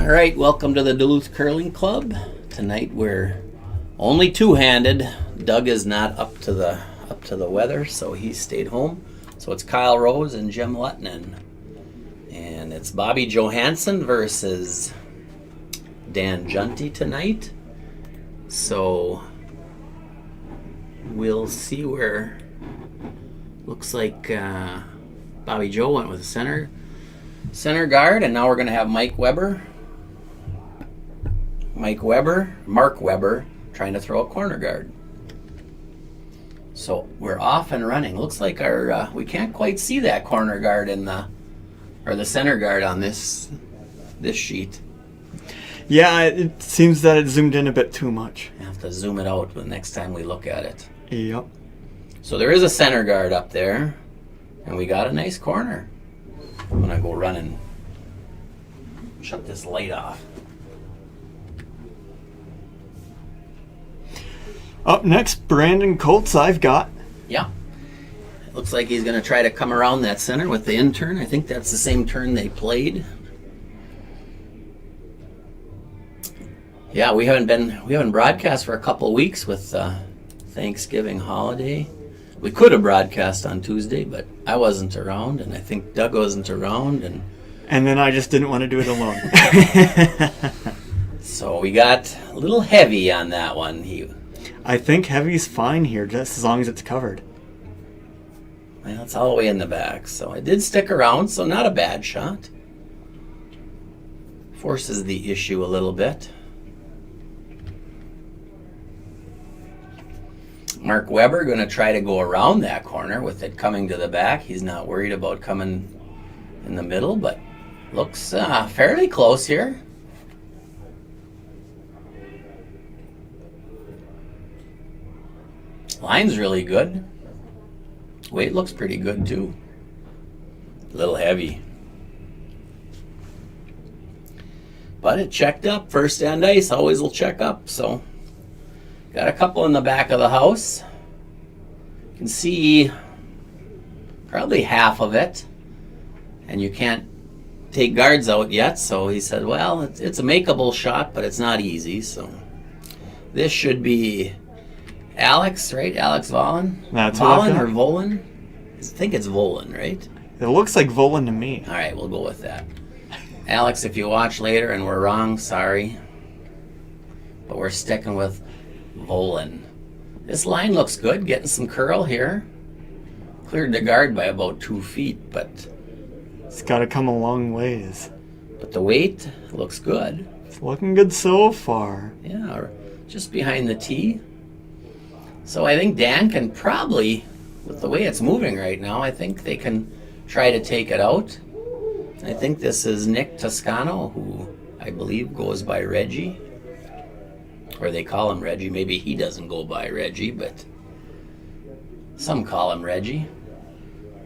All right, welcome to the Duluth Curling Club. Tonight we're only two-handed. Doug is not up to the weather, so he stayed home. So it's Kyle Rose and Jim Lutnan. And it's Bobby Johansen versus Dan Juntti tonight. So we'll see where looks like Bobby Joe went with the center guard, and now we're going to have Mark Weber trying to throw a corner guard. So we're off and running. Looks like our we can't quite see that corner guard or the center guard on this sheet. Yeah, it seems that it zoomed in a bit too much. I have to zoom it out the next time we look at it. Yep. So there is a center guard up there, and we got a nice corner. I'm gonna go run and shut this light off. Up next, Brandon Colts I've got. Yeah. It looks like he's going to try to come around that center with the in turn. I think that's the same turn they played. Yeah, we haven't broadcast for a couple of weeks with Thanksgiving holiday. We could have broadcast on Tuesday, but I wasn't around, and I think Doug wasn't around, and then I just didn't want to do it alone. So we got a little heavy on that one. I think heavy's fine here, just as long as it's covered. Well, it's all the way in the back, so it did stick around, so not a bad shot. Forces the issue a little bit. Mark Weber going to try to go around that corner with it coming to the back. He's not worried about coming in the middle, but looks fairly close here. Line's really good. Weight looks pretty good too. A little heavy. But it checked up. First and ice always will check up. So got a couple in the back of the house. You can see probably half of it. And you can't take guards out yet. So he said, well, it's a makeable shot, but it's not easy. So this should be Alex, right? Alex Volin? That's Volin or Volin? I think it's Volin, right? It looks like Volin to me. All right, we'll go with that. Alex, if you watch later and we're wrong, sorry. But we're sticking with Volin. This line looks good, getting some curl here. Cleared the guard by about 2 feet, but it's got to come a long ways. But the weight looks good. It's looking good so far. Yeah, just behind the tee. So I think Dan can probably, with the way it's moving right now, I think they can try to take it out. I think this is Nick Toscano, who I believe goes by Reggie. Or they call him Reggie. Maybe he doesn't go by Reggie, but some call him Reggie.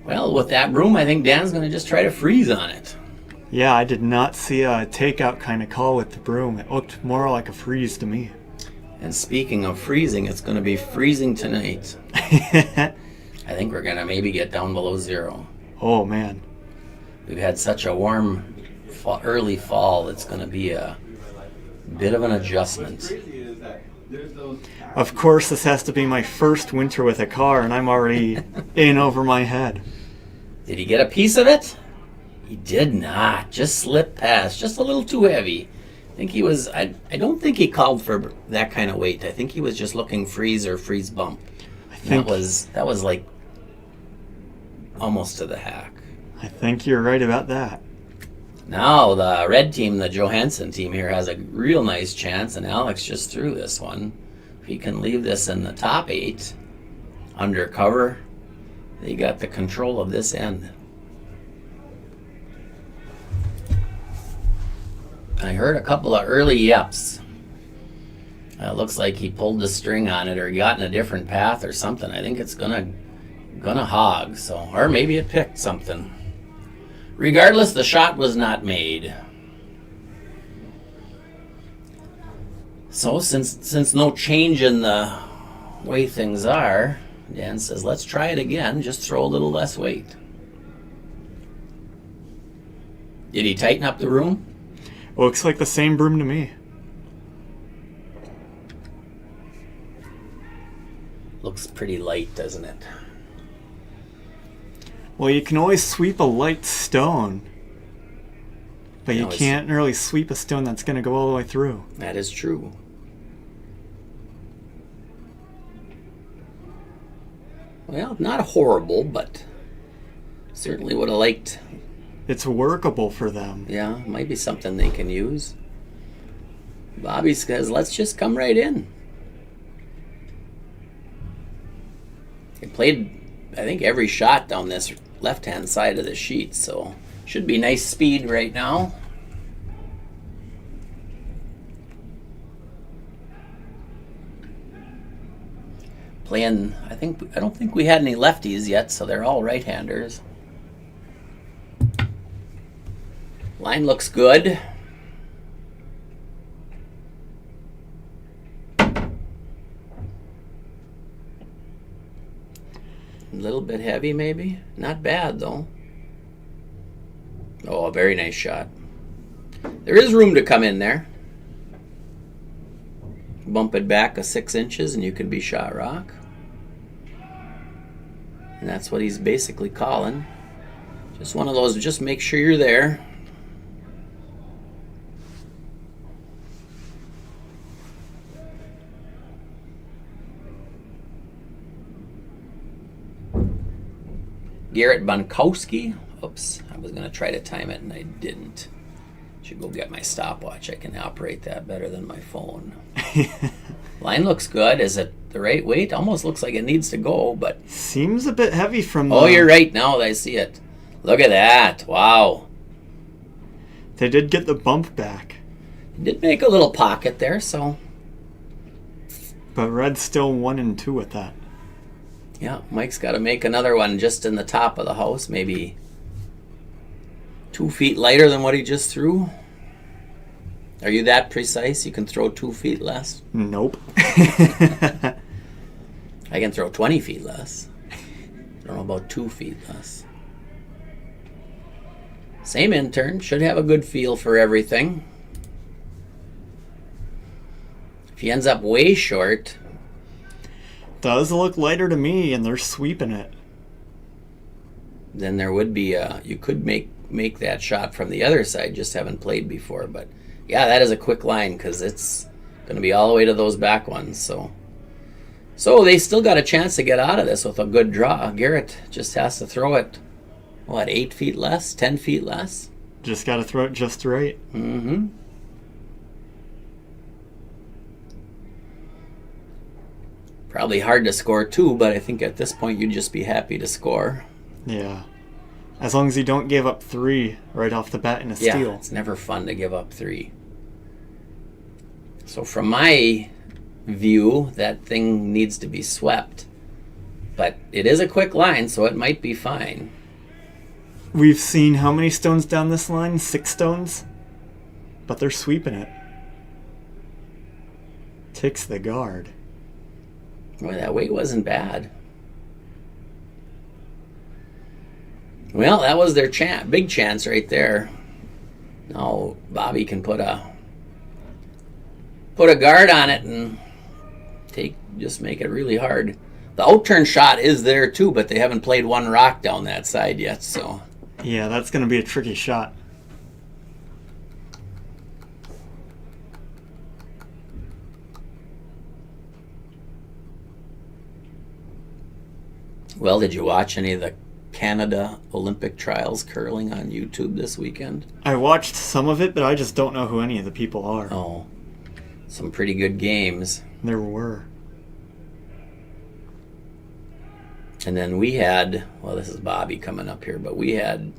Well, with that broom, I think Dan's going to just try to freeze on it. Yeah, I did not see a takeout kind of call with the broom. It looked more like a freeze to me. And speaking of freezing, it's going to be freezing tonight. I think we're going to maybe get down below 0. Oh, man. We've had such a warm early fall, it's going to be a bit of an adjustment. Of course, this has to be my first winter with a car, and I'm already in over my head. Did he get a piece of it? He did not. Just slipped past. Just a little too heavy. I think he was, I don't think he called for that kind of weight. I think he was just looking freeze or freeze bump. I think that was like almost to the hack. I think you're right about that. Now the red team, the Johansen team here, has a real nice chance, and Alex just threw this one. If he can leave this in the top 8, undercover, they got the control of this end. I heard a couple of early yeps. Looks like he pulled the string on it or he got in a different path or something. I think it's gonna hog, so, or maybe it picked something. Regardless, the shot was not made. So since no change in the way things are, Dan says, let's try it again, just throw a little less weight. Did he tighten up the room? Looks like the same broom to me. Looks pretty light, doesn't it? Well, you can always sweep a light stone. But you can't really sweep a stone that's going to go all the way through. That is true. Well, not horrible, but certainly would have liked. It's workable for them. Yeah, might be something they can use. Bobby says, let's just come right in. He played, I think, every shot down this left-hand side of the sheet, so should be nice speed right now. Playing, I don't think we had any lefties yet, so they're all right-handers. Line looks good. A little bit heavy, maybe. Not bad, though. Oh, a very nice shot. There is room to come in there. Bump it back 6 inches and you can be shot rock. And that's what he's basically calling. Just one of those, just make sure you're there. Garrett Bunkowski. Oops, I was going to try to time it and I didn't. Should go get my stopwatch. I can operate that better than my phone. Line looks good. Is it the right weight? Almost looks like it needs to go, but... Seems a bit heavy from the... Oh, you're right. Now I see it. Look at that. Wow. They did get the bump back. Did make a little pocket there, so... But Red's still 1 and 2 with that. Yeah, Mike's got to make another one just in the top of the house. Maybe 2 feet lighter than what he just threw. Are you that precise? You can throw 2 feet less? Nope. I can throw 20 feet less. I don't know about 2 feet less. Same intern. Should have a good feel for everything. If he ends up way short... Does look lighter to me, and they're sweeping it. Then there would be you could make that shot from the other side, just haven't played before. But yeah, that is a quick line because it's going to be all the way to those back ones. So they still got a chance to get out of this with a good draw. Garrett just has to throw it, 8 feet less, 10 feet less? Just got to throw it just right. Mm-hmm. Probably hard to score too, but I think at this point you'd just be happy to score. Yeah. As long as you don't give up 3 right off the bat in a steal. Yeah, it's never fun to give up 3. So from my view, that thing needs to be swept. But it is a quick line, so it might be fine. We've seen how many stones down this line? 6 stones? But they're sweeping it. Takes the guard. Boy, that weight wasn't bad. Well, that was their big chance right there. Now Bobby can put a guard on it and just make it really hard. The outturn shot is there too, but they haven't played one rock down that side yet, so. Yeah, that's going to be a tricky shot. Well, did you watch any of the Canada Olympic trials curling on YouTube this weekend? I watched some of it, but I just don't know who any of the people are. Oh, some pretty good games. There were. And then we had, this is Bobby coming up here, but we had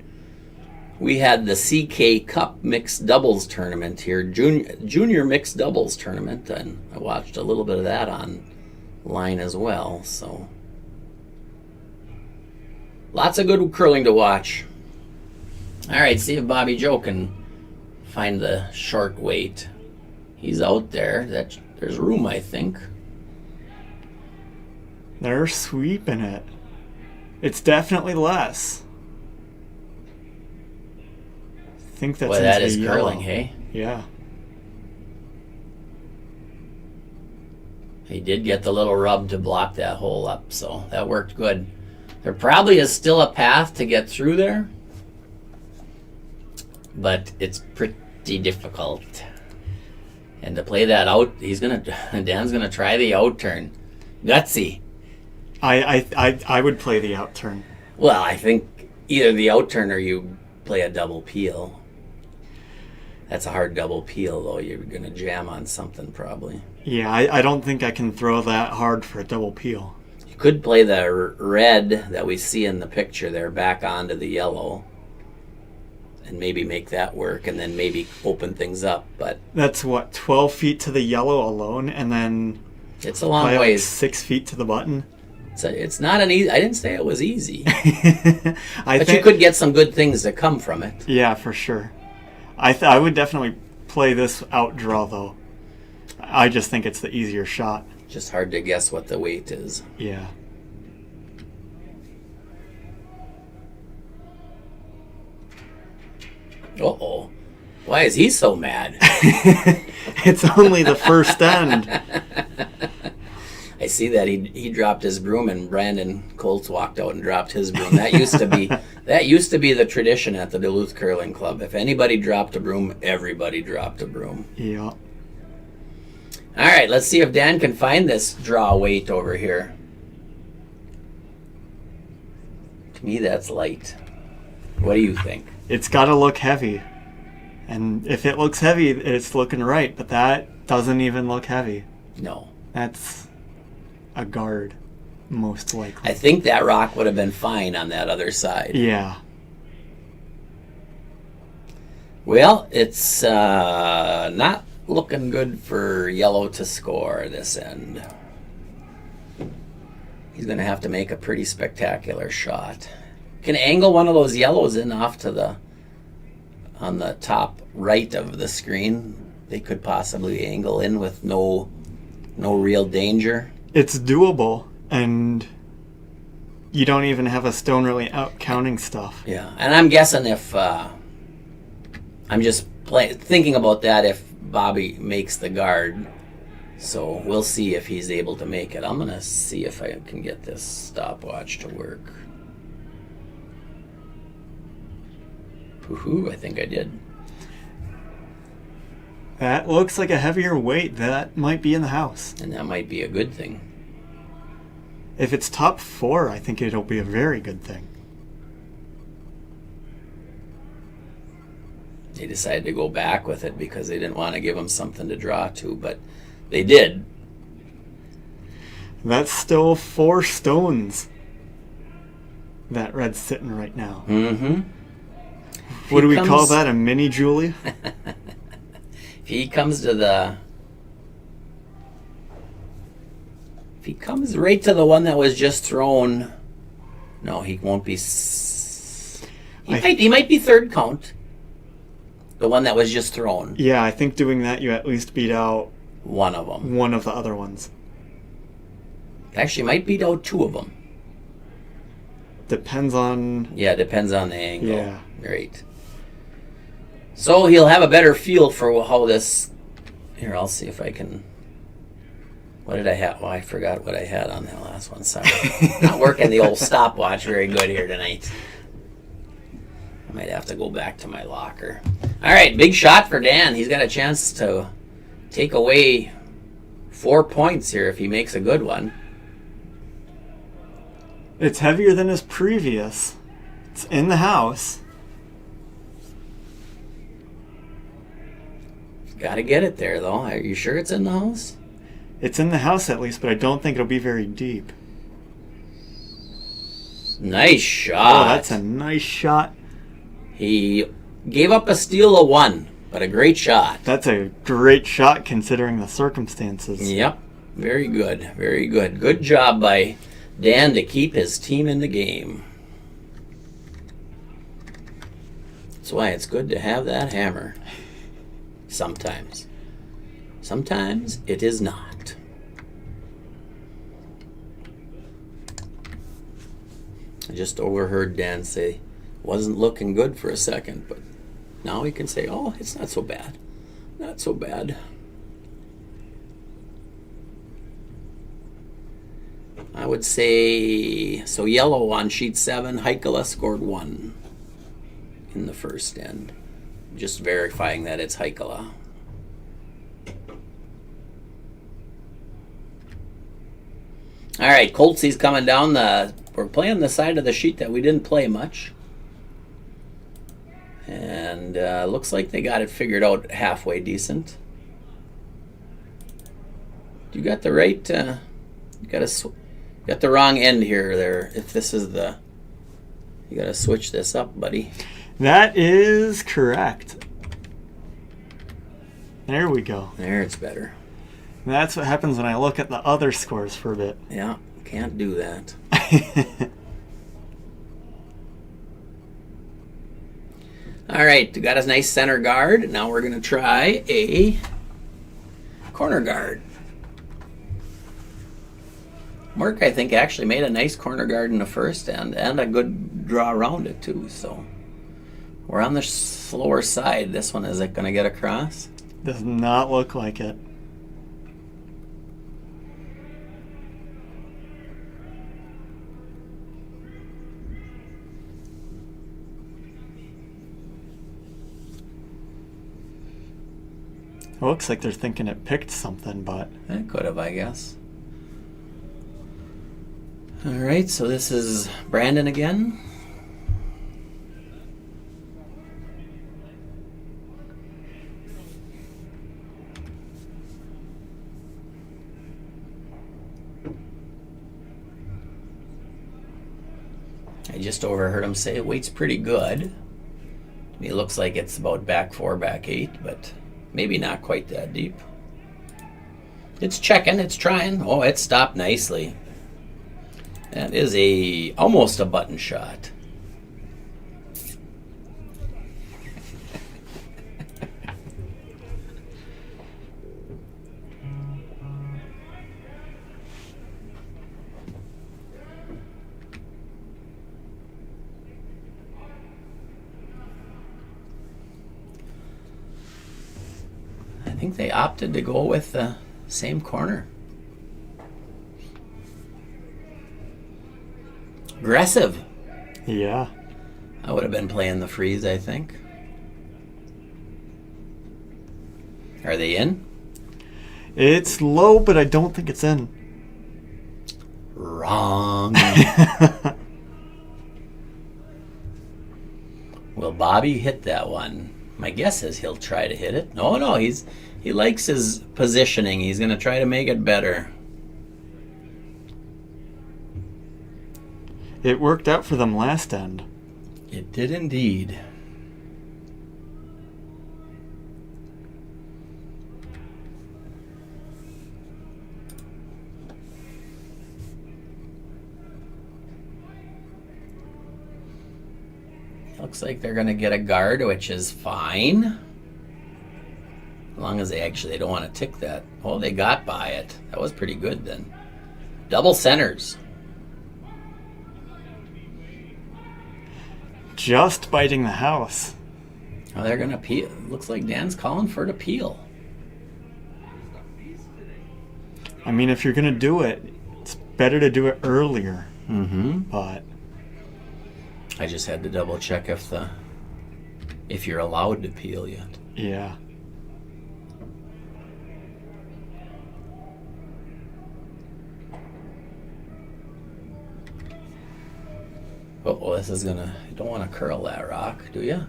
the CK Cup mixed doubles tournament here, junior mixed doubles tournament, and I watched a little bit of that online as well, so lots of good curling to watch. All right, see if Bobby Joe can find the short weight. He's out there. There's room, I think. They're sweeping it. It's definitely less. think that's Boy, that into is the yellow. curling, hey? Yeah. He did get the little rub to block that hole up, so that worked good. There probably is still a path to get through there, but it's pretty difficult. And to play that out, Dan's gonna try the out turn. Gutsy. I would play the out turn. Well, I think either the out turn or you play a double peel. That's a hard double peel, though. You're gonna jam on something probably. Yeah, I don't think I can throw that hard for a double peel. You could play the red that we see in the picture there back onto the yellow and maybe make that work and then maybe open things up. But that's what, 12 feet to the yellow alone, and then it's a long like ways. 6 feet to the button. It's not an easy. I didn't say it was easy, I but think, you could get some good things that come from it. Yeah, for sure. I would definitely play this out draw, though. I just think it's the easier shot. Just hard to guess what the weight is. Yeah. Uh-oh. Why is he so mad? It's only the first end. I see that he dropped his broom and Brandon Colts walked out and dropped his broom. That used to be the tradition at the Duluth Curling Club. If anybody dropped a broom, everybody dropped a broom. Yeah. All right, let's see if Dan can find this draw weight over here. To me, that's light. What do you think? It's got to look heavy. And if it looks heavy, it's looking right. But that doesn't even look heavy. No. That's a guard, most likely. I think that rock would have been fine on that other side. Yeah. Well, it's not looking good for yellow to score this end. He's going to have to make a pretty spectacular shot. Can angle one of those yellows in off to on the top right of the screen. They could possibly angle in with no real danger. It's doable, and you don't even have a stone really out counting stuff. Yeah, and I'm guessing if I'm just thinking about that if Bobby makes the guard. So we'll see if he's able to make it. I'm going to see if I can get this stopwatch to work. Woohoo, I think I did. That looks like a heavier weight. That might be in the house. And that might be a good thing. If it's top 4, I think it'll be a very good thing. They decided to go back with it because they didn't want to give him something to draw to, but they did. That's still 4 stones. That red's sitting right now. Mm-hmm. What do we call that? A mini Julie? If he comes right to the one that was just thrown, no, he won't be. He might be third count. The one that was just thrown. Yeah, I think doing that you at least beat out one of them. One of the other ones. Actually, might beat out 2 of them. Depends on. Yeah, depends on the angle. Yeah. Great. So he'll have a better feel for how this. Here, I'll see if I can. What did I have? Oh, I forgot what I had on that last one. Sorry. Not working the old stopwatch very good here tonight. I might have to go back to my locker. All right, big shot for Dan. He's got a chance to take away 4 points here if he makes a good one. It's heavier than his previous. It's in the house. Got to get it there, though. Are you sure it's in the house? It's in the house at least, but I don't think it'll be very deep. Nice shot. Oh, that's a nice shot. He gave up a steal of 1, but a great shot. That's a great shot considering the circumstances. Yep. Very good. Very good. Good job by Dan to keep his team in the game. That's why it's good to have that hammer. Sometimes. Sometimes it is not. I just overheard Dan say, wasn't looking good for a second, but Now we can say, oh, it's not so bad. Not so bad. I would say, so yellow on sheet 7, Heikkila scored 1 in the first end. Just verifying that it's Heikkila. All right, Coltsy's coming down we're playing the side of the sheet that we didn't play much. And looks like they got it figured out halfway decent. You got the right, you got the wrong end here there. If this is you got to switch this up, buddy. That is correct. There we go. There, it's better. And that's what happens when I look at the other scores for a bit. Yeah, can't do that. All right, we got a nice center guard. Now we're going to try a corner guard. Mark, I think, actually made a nice corner guard in the first end and a good draw around it, too. So we're on the slower side. This one, is it going to get across? Does not look like it. It looks like they're thinking it picked something, but... It could have, I guess. All right, so this is Brandon again. I just overheard him say it weight's pretty good. To me, it looks like it's about back 4, back 8, but maybe not quite that deep. It's checking, it's trying. Oh, it stopped nicely. That is almost a button shot. I think they opted to go with the same corner. Aggressive. Yeah. I would have been playing the freeze, I think. Are they in? It's low, but I don't think it's in. Wrong. Will Bobby hit that one? My guess is he'll try to hit it. No, he likes his positioning. He's going to try to make it better. It worked out for them last end. It did indeed. Looks like they're going to get a guard, which is fine. As long as they don't want to tick that. Oh, they got by it. That was pretty good then. Double centers. Just biting the house. Oh, they're going to peel. Looks like Dan's calling for it to peel. I mean, if you're going to do it, it's better to do it earlier. Mm-hmm. But I just had to double check if you're allowed to peel yet. Yeah. Oh, this is gonna. You don't want to curl that rock, do you?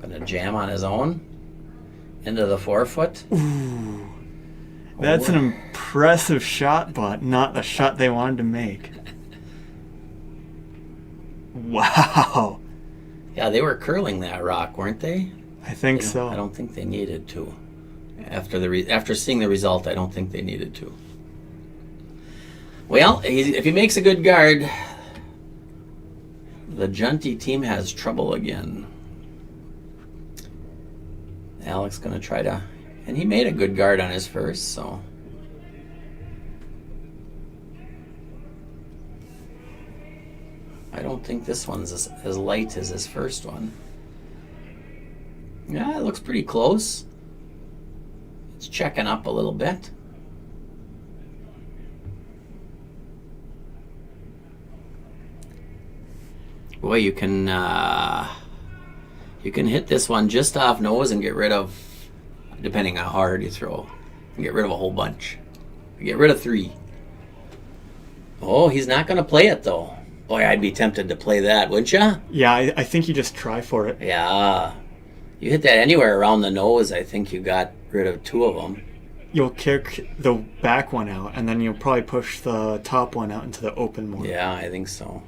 Gonna jam on his own into the 4-foot. Ooh. That's an impressive shot, but not the shot they wanted to make. Wow. Yeah, they were curling that rock, weren't they? I think so. I don't think they needed to. After seeing the result, I don't think they needed to. Well, if he makes a good guard, the Juntti team has trouble again. Alex going to try to... And he made a good guard on his first, so... I don't think this one's as light as his first one. Yeah, it looks pretty close. It's checking up a little bit. Boy, you can hit this one just off nose and get rid of, depending how hard you throw, get rid of a whole bunch. Get rid of 3. Oh, he's not going to play it though. Boy, I'd be tempted to play that, wouldn't you? Yeah, I think you just try for it. Yeah. You hit that anywhere around the nose, I think you got rid of 2 of them. You'll kick the back one out, and then you'll probably push the top one out into the open more. Yeah, I think so.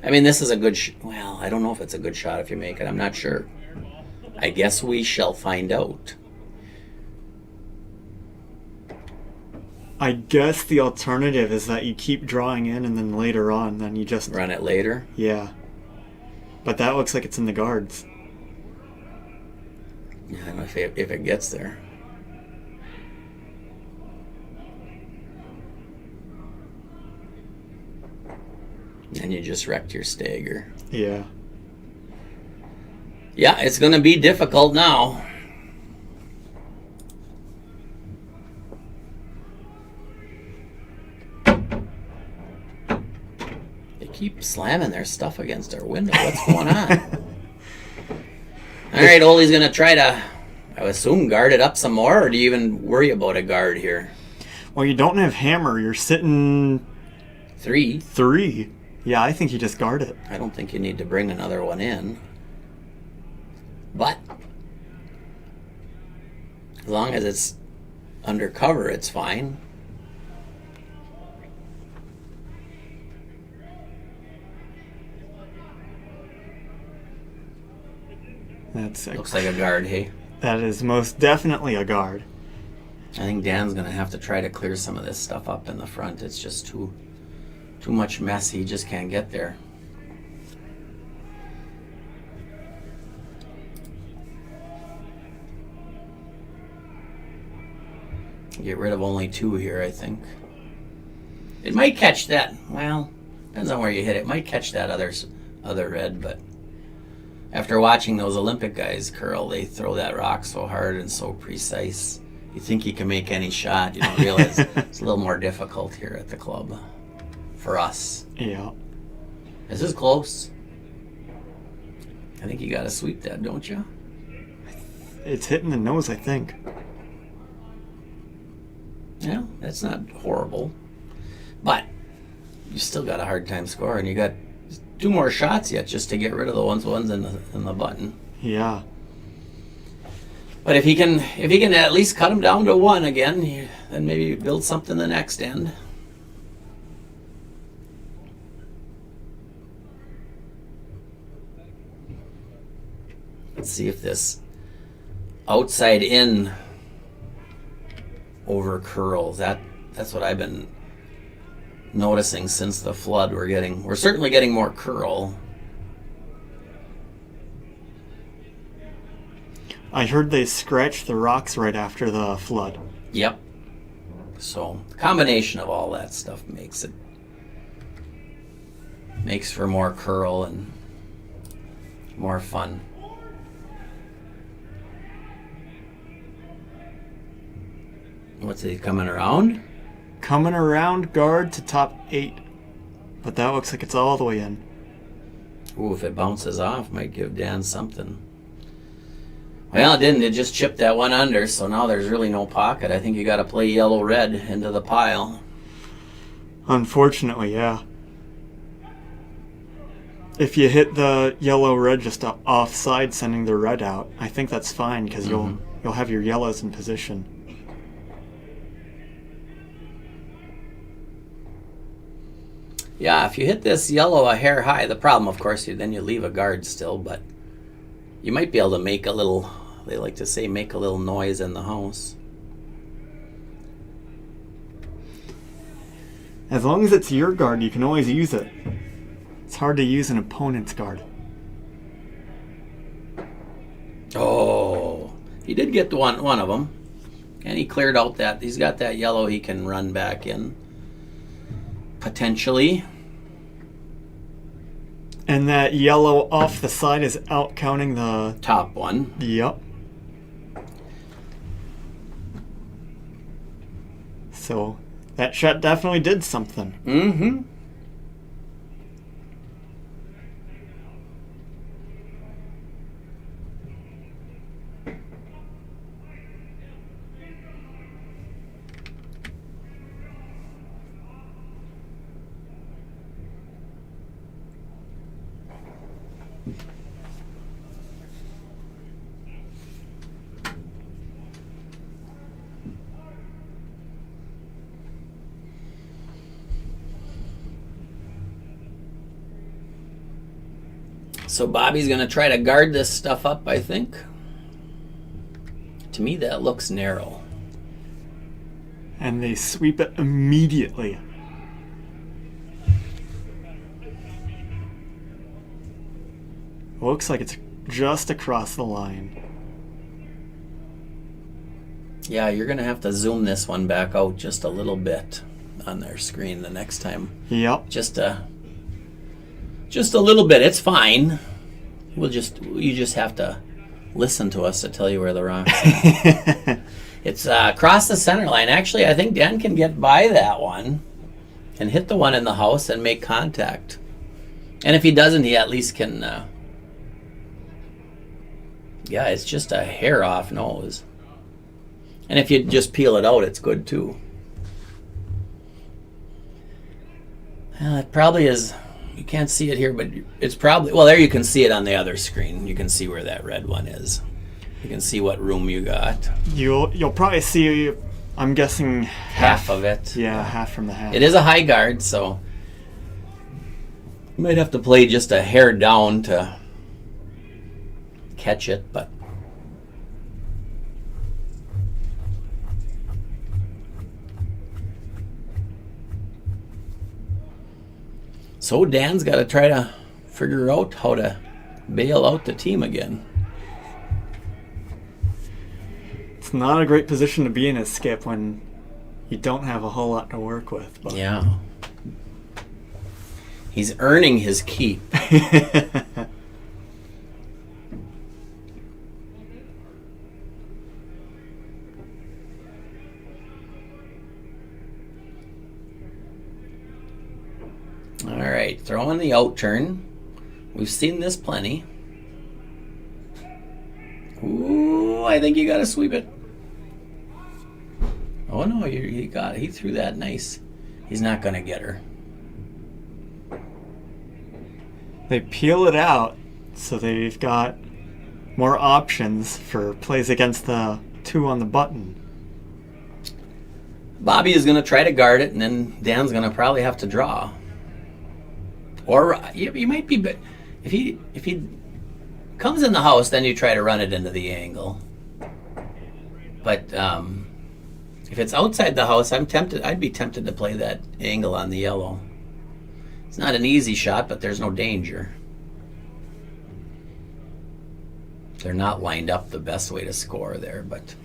I mean, this is a good well, I don't know if it's a good shot if you make it. I'm not sure. I guess we shall find out. I guess the alternative is that you keep drawing in, and then later on, then you just... Run it later? Yeah. But that looks like it's in the guards. Yeah, I don't know if it gets there. And you just wrecked your stagger. Yeah. Yeah, it's going to be difficult now. They keep slamming their stuff against our window. What's going on? All right, Ole's going to try to, I would assume, guard it up some more, or do you even worry about a guard here? Well, you don't have hammer. You're sitting... 3. 3. Yeah, I think you just guard it. I don't think you need to bring another one in. But as long as it's undercover, it's fine. Looks like a guard, hey? That is most definitely a guard. I think Dan's going to have to try to clear some of this stuff up in the front. It's just too much mess. He just can't get there. Get rid of only 2 here, I think. It might catch that. Well, depends on where you hit it. It might catch that other red, but after watching those Olympic guys curl, they throw that rock so hard and so precise. You think you can make any shot. You don't realize it's a little more difficult here at the club for us. Yeah. This is close. I think you got to sweep that, don't you? It's hitting the nose, I think. Yeah, that's not horrible. But you still got a hard time scoring. You got 2 more shots yet just to get rid of the ones in the button. Yeah. But if he can at least cut him down to 1 again, then maybe build something the next end. Let's see if this outside in over curls. That's what I've been noticing since the flood. We're certainly getting more curl. I heard they scratched the rocks right after the flood. Yep. So the combination of all that stuff makes for more curl and more fun. What's he coming around? Coming around guard to top 8. But that looks like it's all the way in. Ooh, if it bounces off, might give Dan something. Well, it didn't. It just chipped that one under, so now there's really no pocket. I think you got to play yellow-red into the pile. Unfortunately, yeah. If you hit the yellow-red just offside, sending the red out, I think that's fine because you'll have your yellows in position. Yeah, if you hit this yellow a hair high, the problem, of course, then you leave a guard still, but you might be able to make a little, they like to say, make a little noise in the house. As long as it's your guard, you can always use it. It's hard to use an opponent's guard. Oh, he did get one of them. And he cleared out that, he's got that yellow he can run back in. Potentially. And that yellow off the side is out counting the... top one. Yep. So that shot definitely did something. Mm-hmm. So Bobby's going to try to guard this stuff up, I think. To me, that looks narrow. And they sweep it immediately. Looks like it's just across the line. Yeah, you're going to have to zoom this one back out just a little bit on their screen the next time. Yep. Just a little bit. It's fine. You just have to listen to us to tell you where the rocks are. It's across the center line. Actually, I think Dan can get by that one and hit the one in the house and make contact. And if he doesn't, he at least can... yeah, it's just a hair off nose. And if you just peel it out, it's good too. Well, it probably is... You can't see it here, but it's probably... Well, there you can see it on the other screen. You can see where that red one is. You can see what room you got. You'll probably see, I'm guessing... Half of it. Yeah, half from the half. It is a high guard, so... You might have to play just a hair down to catch it, but... So Dan's got to try to figure out how to bail out the team again. It's not a great position to be in as Skip when you don't have a whole lot to work with. But. Yeah. He's earning his keep. All right, throwing the out turn. We've seen this plenty. Ooh, I think you got to sweep it. Oh no, he got it. He threw that nice. He's not going to get her. They peel it out, so they've got more options for plays against the two on the button. Bobby is going to try to guard it, and then Dan's going to probably have to draw. Or you might be, but if he comes in the house, then you try to run it into the angle. But if it's outside the house, I'd be tempted to play that angle on the yellow. It's not an easy shot, but there's no danger. They're not lined up the best way to score there, but...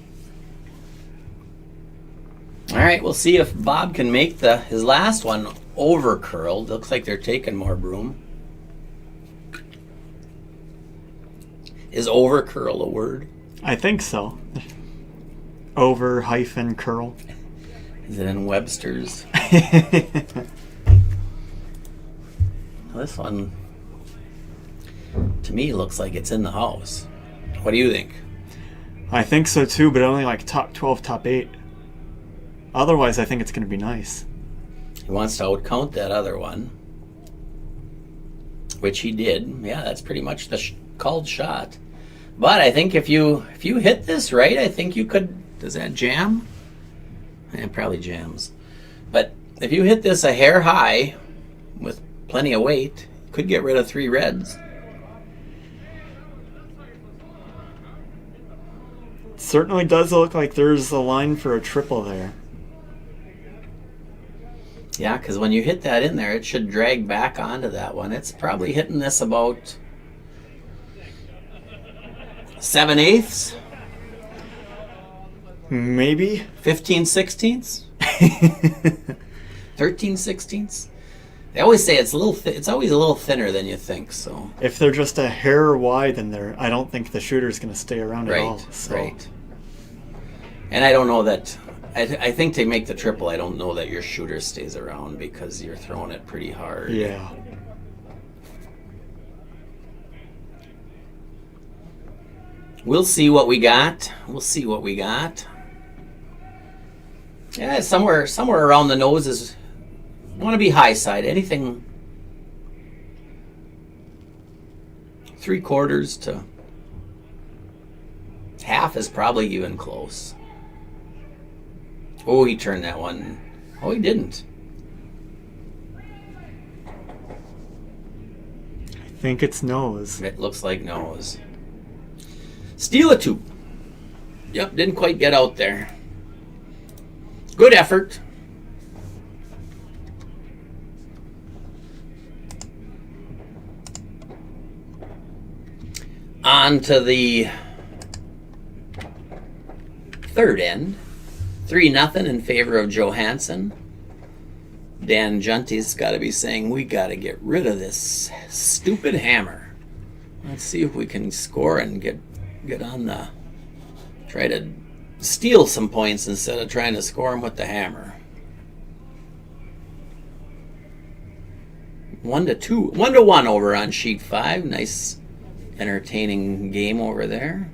All right, we'll see if Bob can make his last one over curled. Looks like they're taking more broom. Is over curl a word? I think so. Over hyphen curl. Is it in Webster's? This one, to me, looks like it's in the house. What do you think? I think so too, but only like top 12, top 8. Otherwise, I think it's going to be nice. He wants to outcount that other one, which he did. Yeah, that's pretty much the called shot. But I think if you hit this right, I think you could... Does that jam? It probably jams. But if you hit this a hair high with plenty of weight, you could get rid of 3 reds. It certainly does look like there's a line for a triple there. Yeah, because when you hit that in there, it should drag back onto that one. It's probably hitting this about 7/8, maybe 15/16, 13/16. They always say it's a little. It's always a little thinner than you think. So If they're just a hair wide in there, I don't think the shooter's going to stay around at all. right, So. right. And I don't know that. I think to make the triple, I don't know that your shooter stays around because you're throwing it pretty hard. Yeah. We'll see what we got. We'll see what we got. Yeah, somewhere around the nose is. Want to be high side. Anything 3/4 to half is probably even close. Oh, he turned that one. Oh, he didn't. I think it's nose. It looks like nose. Steal a 2. Yep, didn't quite get out there. Good effort. On to the third end. 3-0 in favor of Johansen. Dan Juntti's got to be saying, we got to get rid of this stupid hammer. Let's see if we can score and get on the... Try to steal some points instead of trying to score them with the hammer. 1-2. 1-1 over on sheet 5. Nice, entertaining game over there.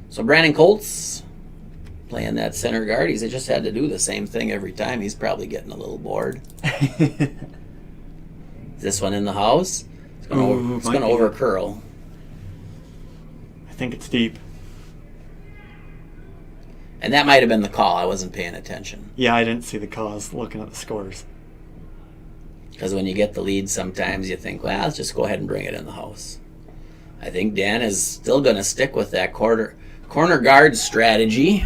So Brandon Colts playing that center guard. He's just had to do the same thing every time. He's probably getting a little bored. Is this one in the house? It's going to over curl. I think it's deep. And that might have been the call. I wasn't paying attention. Yeah, I didn't see the cause looking at the scores. Because when you get the lead, sometimes you think, well, let's just go ahead and bring it in the house. I think Dan is still going to stick with that corner guard strategy.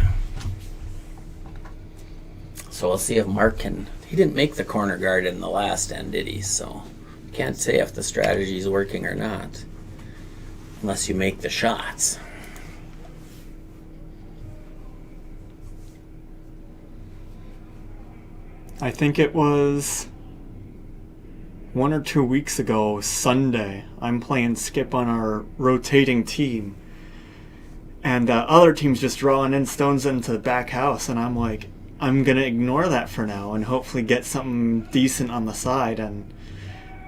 So we'll see if Mark can... He didn't make the corner guard in the last end, did he? So can't say if the strategy is working or not. Unless you make the shots. I think it was 1 or 2 weeks ago, Sunday. I'm playing skip on our rotating team. And other teams just drawing in stones into the back house. And I'm like, I'm going to ignore that for now and hopefully get something decent on the side. And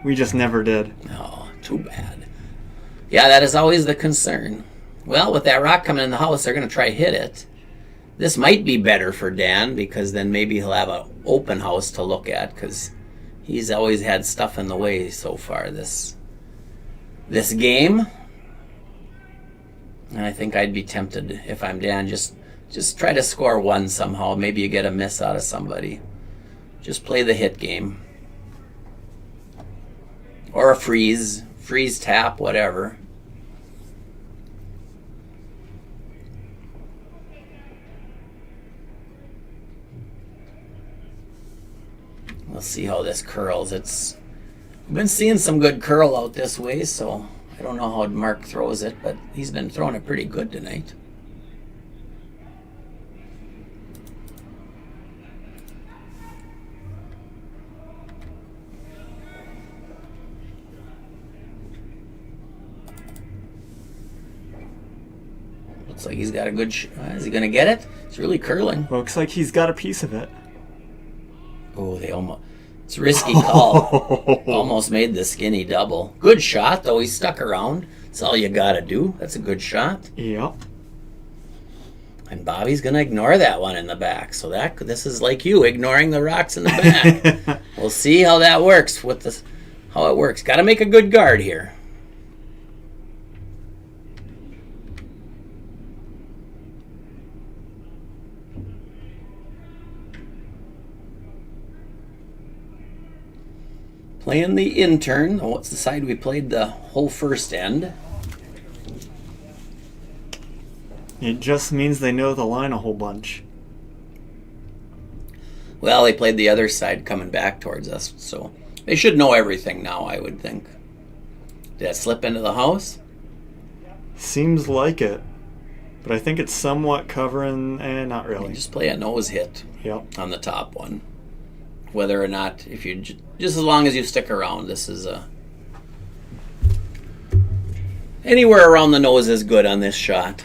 we just never did. Oh, too bad. Yeah, that is always the concern. Well, with that rock coming in the house, they're going to try hit it. This might be better for Dan because then maybe he'll have an open house to look at because he's always had stuff in the way so far this game. And I think I'd be tempted if I'm Dan, just try to score one somehow. Maybe you get a miss out of somebody. Just play the hit game. Or a freeze tap, whatever. We'll see how this curls. I've been seeing some good curl out this way, so I don't know how Mark throws it, but he's been throwing it pretty good tonight. Looks like he's got a good is he going to get it? It's really curling. Looks like he's got a piece of it. Oh, it's a risky call. Almost made the skinny double. Good shot, though. He stuck around. That's all you got to do. That's a good shot. Yep. And Bobby's going to ignore that one in the back. So this is like you, ignoring the rocks in the back. We'll see how that works how it works. Got to make a good guard here. Playing the intern. What's the side we played the whole first end? It just means they know the line a whole bunch. Well, they played the other side coming back towards us, so they should know everything now, I would think. Did that slip into the house? Seems like it. But I think it's somewhat covering, not really. Just play a nose hit Yep. on the top one. whether or not, if you just as long as you stick around, this is anywhere around the nose is good on this shot.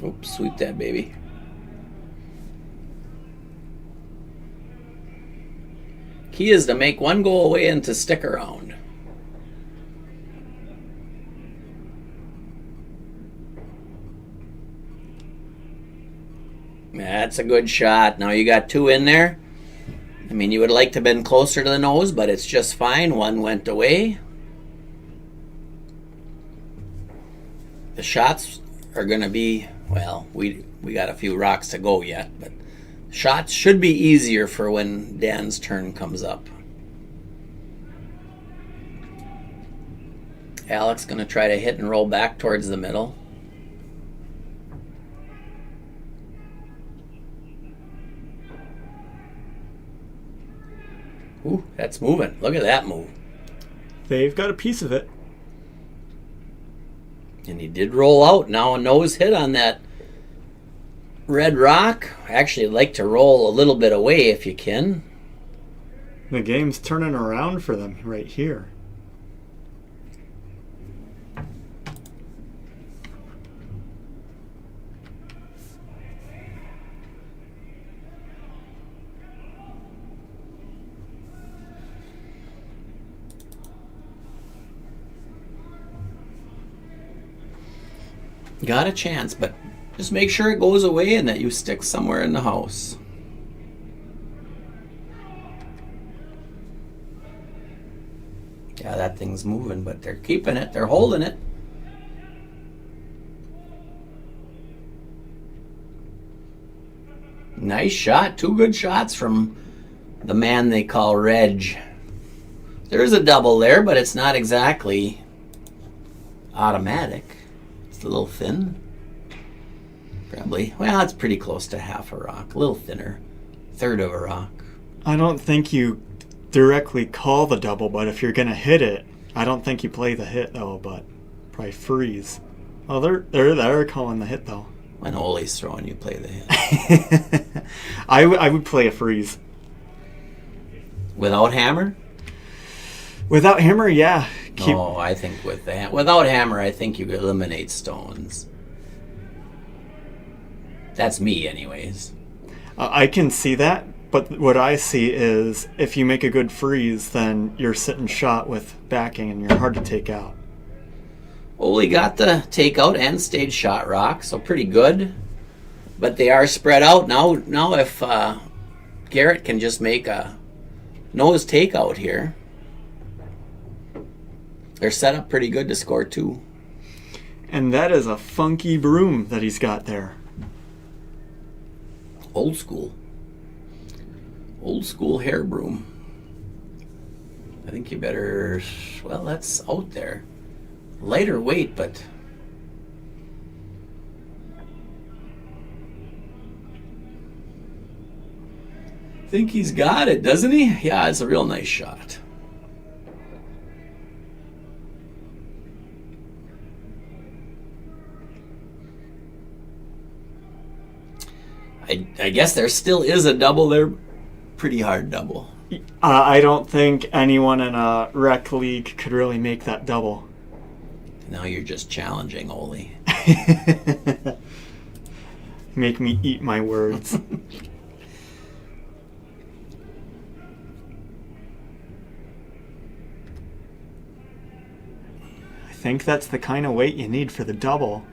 Oops, sweep that baby. Key is to make one go away and to stick around. That's a good shot. Now you got 2 in there. I mean, you would like to have been closer to the nose, but it's just fine. 1 went away. The shots are going to be, well, we got a few rocks to go yet, but shots should be easier for when Dan's turn comes up. Alex going to try to hit and roll back towards the middle. Ooh, that's moving. Look at that move. They've got a piece of it. And he did roll out. Now a nose hit on that red rock. Actually, I'd like to roll a little bit away if you can. The game's turning around for them right here. Got a chance, but just make sure it goes away and that you stick somewhere in the house. Yeah, that thing's moving, but they're keeping it. They're holding it. Nice shot. 2 good shots from the man they call Reg. There's a double there, but it's not exactly automatic. It's a little thin. Probably. Well, it's pretty close to half a rock. A little thinner. 1/3 of a rock. I don't think you directly call the double, but if you're going to hit it, I don't think you play the hit, though, but probably freeze. Oh, they're calling the hit, though. When Ole's throwing, you play the hit. I would play a freeze. Without hammer? Without hammer, yeah. No, I think without hammer, I think you eliminate stones. That's me, anyways. I can see that, but what I see is if you make a good freeze, then you're sitting shot with backing and you're hard to take out. Ole got the takeout and stage shot rock, so pretty good. But they are spread out. Now if Garrett can just make a nose takeout here, they're set up pretty good to score 2. And that is a funky broom that he's got there. Old school. Old school hair broom. I think you better, well, that's out there. Lighter weight, but I think he's got it, doesn't he? Yeah, it's a real nice shot. I guess there still is a double there. Pretty hard double. I don't think anyone in a rec league could really make that double. Now you're just challenging Ole. Make me eat my words. I think that's the kind of weight you need for the double.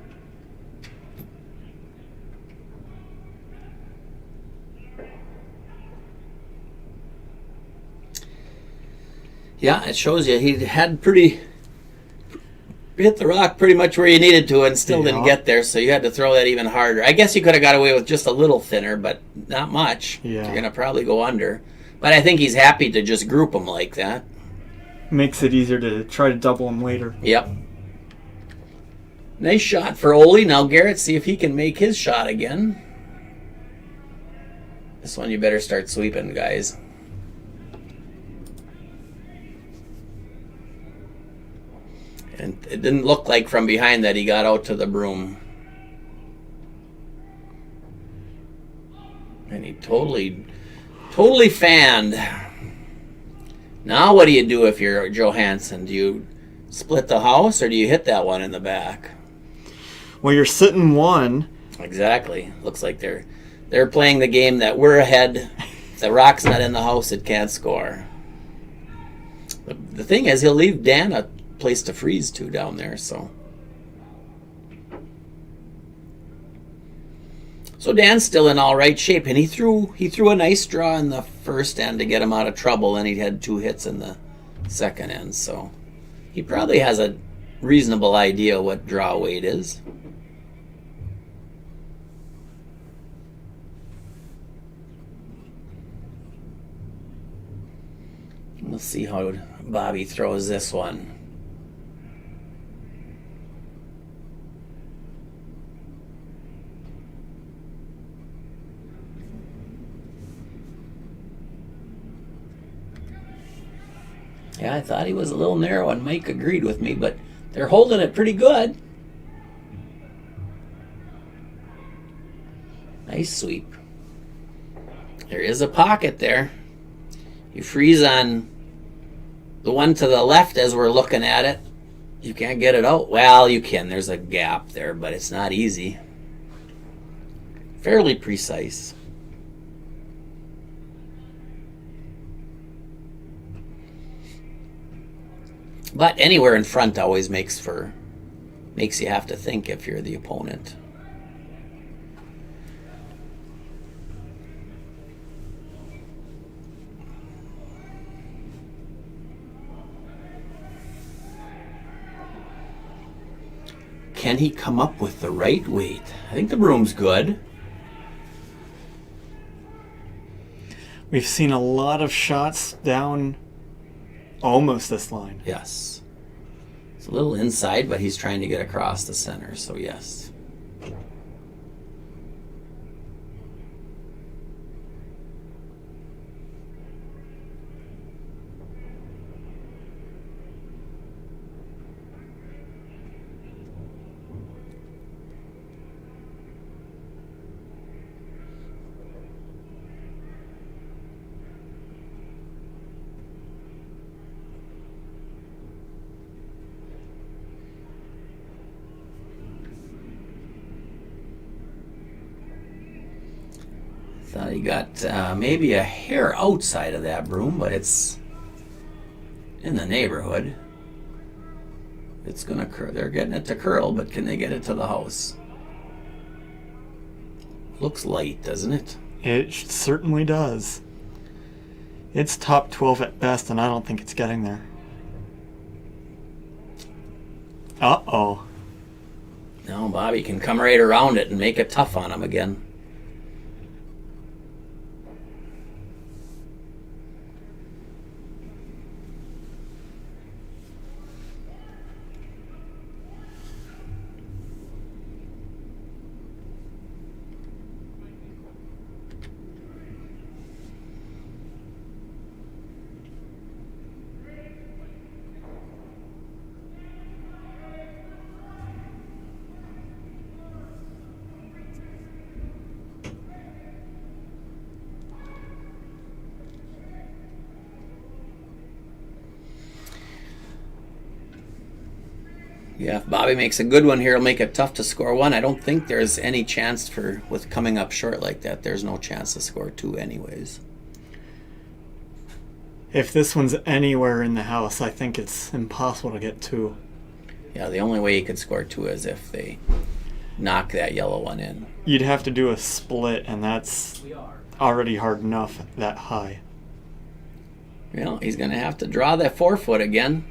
Yeah, it shows you he had pretty hit the rock pretty much where you needed to and still didn't Yeah. get there, so you had to throw that even harder. I guess you could have got away with just a little thinner, but not much. Yeah. You're going to probably go under. But I think he's happy to just group them like that. Makes it easier to try to double them later. Yep. Nice shot for Ole. Now Garrett, see if he can make his shot again. This one you better start sweeping, guys. And it didn't look like from behind that he got out to the broom. And he totally fanned. Now what do you do if you're Johansen? Do you split the house or do you hit that one in the back? Well, you're sitting one. Exactly. Looks like they're playing the game that we're ahead. If the rock's not in the house, it can't score. The thing is, he'll leave Dan a place to freeze to down there, so Dan's still in all right shape, and he threw a nice draw in the first end to get him out of trouble, and he had 2 hits in the second end, so he probably has a reasonable idea what draw weight is. We'll see how Bobby throws this one. Yeah, I thought he was a little narrow, and Mike agreed with me, but they're holding it pretty good. Nice sweep. There is a pocket there. You freeze on the one to the left as we're looking at it. You can't get it out. Well, you can. There's a gap there, but it's not easy. Fairly precise. But anywhere in front always makes you have to think if you're the opponent. Can he come up with the right weight? I think the broom's good. We've seen a lot of shots down almost this line. Yes. It's a little inside, but he's trying to get across the center, so yes. Thought he got maybe a hair outside of that broom, but it's in the neighborhood. It's gonna curl. They're getting it to curl, but can they get it to the house? Looks light, doesn't it? It certainly does. It's top 12 at best, and I don't think it's getting there. Uh-oh. Now Bobby can come right around it and make it tough on him again. Yeah, if Bobby makes a good one here, he'll make it tough to score one. I don't think there's any chance with coming up short like that. There's no chance to score 2 anyways. If this one's anywhere in the house, I think it's impossible to get 2. Yeah, the only way he could score 2 is if they knock that yellow one in. You'd have to do a split, and that's already hard enough that high. You know, he's going to have to draw that 4-foot again.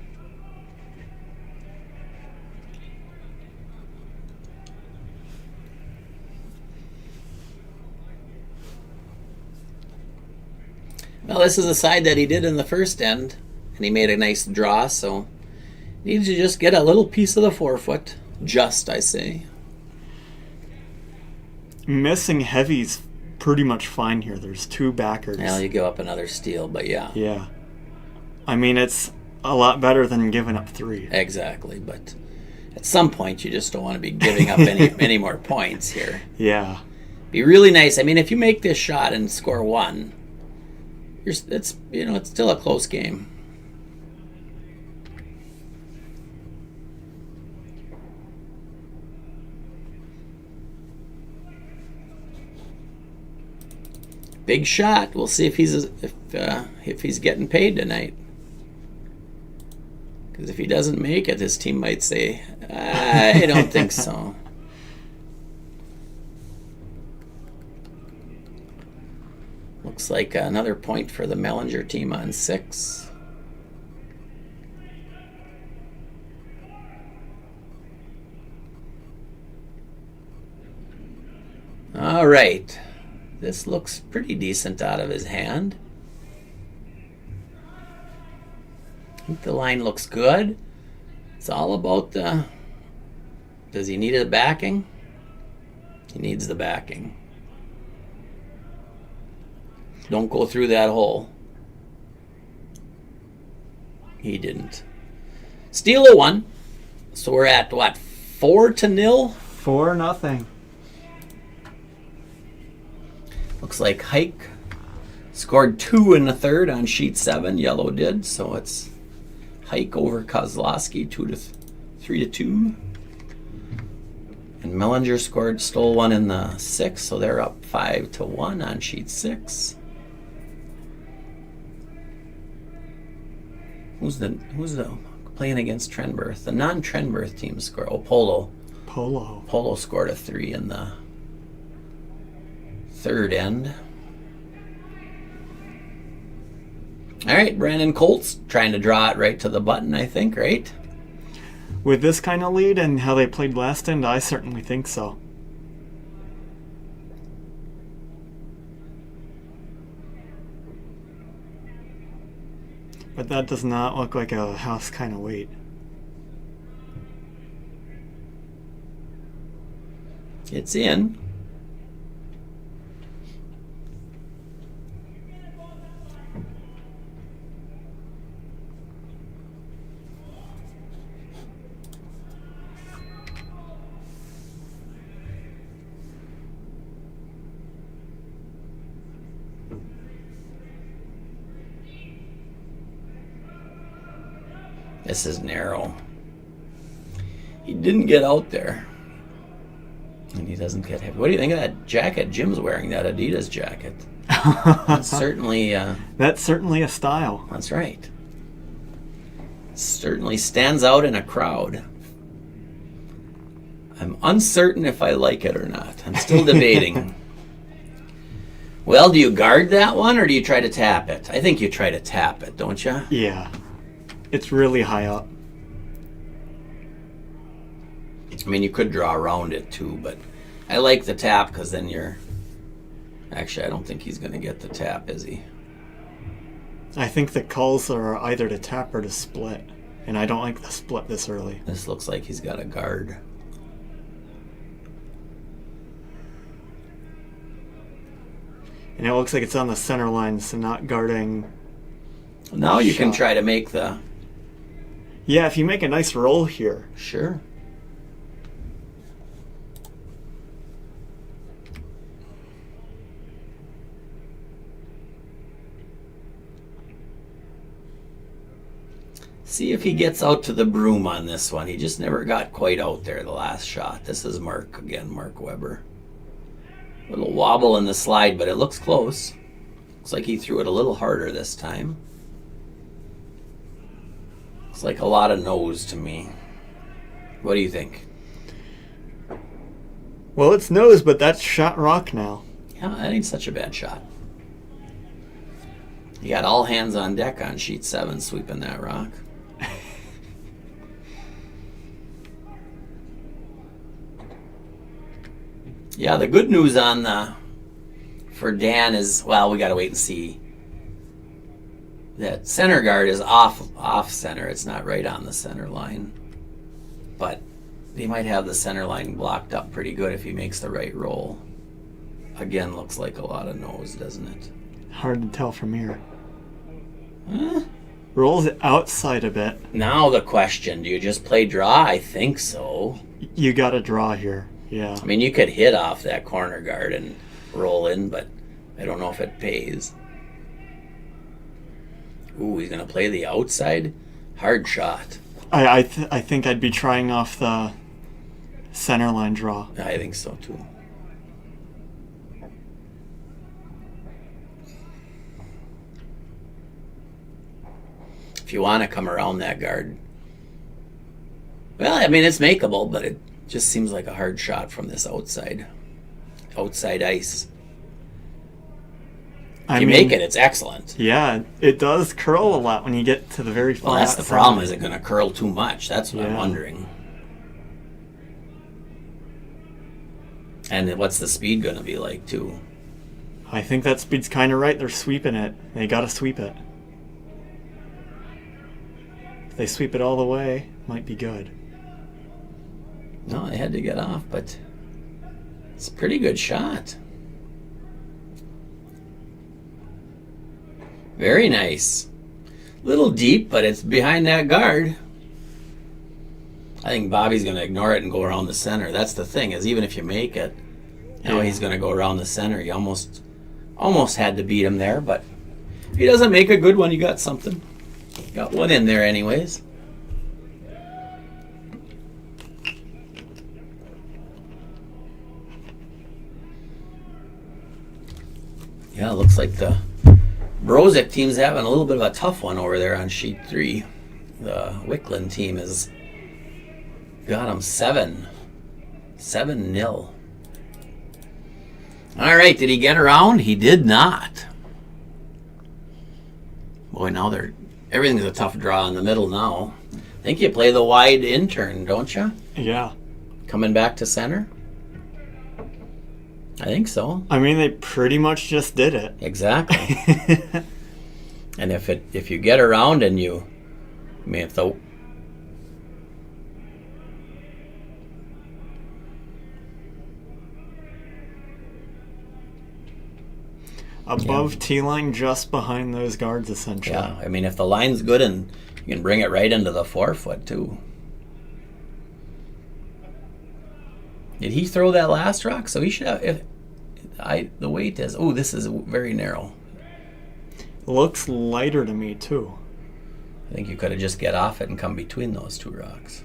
Well, this is the side that he did in the first end, and he made a nice draw, so needs to just get a little piece of the forefoot. Just, I say. Missing heavy's pretty much fine here. There's 2 backers. Now you give up another steal, but yeah. Yeah. I mean, it's a lot better than giving up 3. Exactly, but at some point you just don't want to be giving up any more points here. Yeah. Be really nice. I mean, if you make this shot and score 1, it's still a close game. Big shot. We'll see if he's getting paid tonight. Because if he doesn't make it, his team might say, "I don't think so." Looks like another point for the Mellinger team on 6. All right. This looks pretty decent out of his hand. I think the line looks good. It's all about does he need a backing? He needs the backing. Don't go through that hole. He didn't. Steal a 1. So we're at what? 4-0? 4-0. Looks like Hike scored 2 in the third on sheet 7. Yellow did, so it's Hike over Kozlowski 3-2. And Mellinger stole 1 in the 6, so they're up 5-1 on sheet 6. Who's the playing against Trenberth? The non-Trenberth team score. Oh, Polo. Polo scored a 3 in the third end. All right, Brandon Colt's trying to draw it right to the button, I think, right? With this kind of lead and how they played last end, I certainly think so. But that does not look like a house kind of weight. It's in. This is narrow. He didn't get out there. And he doesn't get hit. What do you think of that jacket Jim's wearing, that Adidas jacket? That's certainly... that's certainly a style. That's right. Certainly stands out in a crowd. I'm uncertain if I like it or not. I'm still debating. Well, do you guard that one or do you try to tap it? I think you try to tap it, don't you? Yeah. It's really high up. I mean, you could draw around it too, but I like the tap because then you're... Actually, I don't think he's going to get the tap, is he? I think the calls are either to tap or to split, and I don't like the split this early. This looks like he's got a guard. And it looks like it's on the center line, so not guarding. Now you can try to make the... Yeah, if you make a nice roll here. Sure. See if he gets out to the broom on this one. He just never got quite out there the last shot. This is Mark again, Mark Weber. Little wobble in the slide, but it looks close. Looks like he threw it a little harder this time. Looks like a lot of nose to me. What do you think? Well, it's nose, but that's shot rock now. Yeah, that ain't such a bad shot. You got all hands on deck on sheet 7 sweeping that rock. Yeah, the good news for Dan is, well, we got to wait and see that center guard is off center. It's not right on the center line. But he might have the center line blocked up pretty good if he makes the right roll. Again, looks like a lot of nose, doesn't it? Hard to tell from here. Huh? Rolls it outside a bit. Now the question, do you just play draw? I think so. You got to draw here. Yeah. I mean, you could hit off that corner guard and roll in, but I don't know if it pays. Ooh, he's going to play the outside? Hard shot. I think I'd be trying off the center line draw. I think so, too. If you want to come around that guard. Well, I mean, it's makeable, but it just seems like a hard shot from this outside ice. If you make it, it's excellent. Yeah, it does curl a lot when you get to the very far Well, that's the outside. problem. Is it going to curl too much? That's what I'm Yeah. wondering. And what's the speed going to be like, too? I think that speed's kind of right. They're sweeping it. They got to sweep it. If they sweep it all the way, might be good. No, I had to get off, but it's a pretty good shot. Very nice. Little deep, but it's behind that guard. I think Bobby's going to ignore it and go around the center. That's the thing, is even if you make it, now he's going to go around the center. You almost had to beat him there, but if he doesn't make a good one, you got something. Got one in there anyways. Yeah, it looks like the Brozic team's having a little bit of a tough one over there on sheet 3. The Wickland team has got them 7-0. All right, did he get around? He did not. Boy, now everything's a tough draw in the middle now. I think you play the wide intern, don't you? Yeah. Coming back to center? I think so. I mean, they pretty much just did it. Exactly. And if you get around and if the Above T-line, just behind those guards, essentially. Yeah, I mean, if the line's good and you can bring it right into the forefoot, too. Did he throw that last rock? So he should have... the weight is... Oh, this is very narrow. Looks lighter to me, too. I think you could have just get off it and come between those two rocks.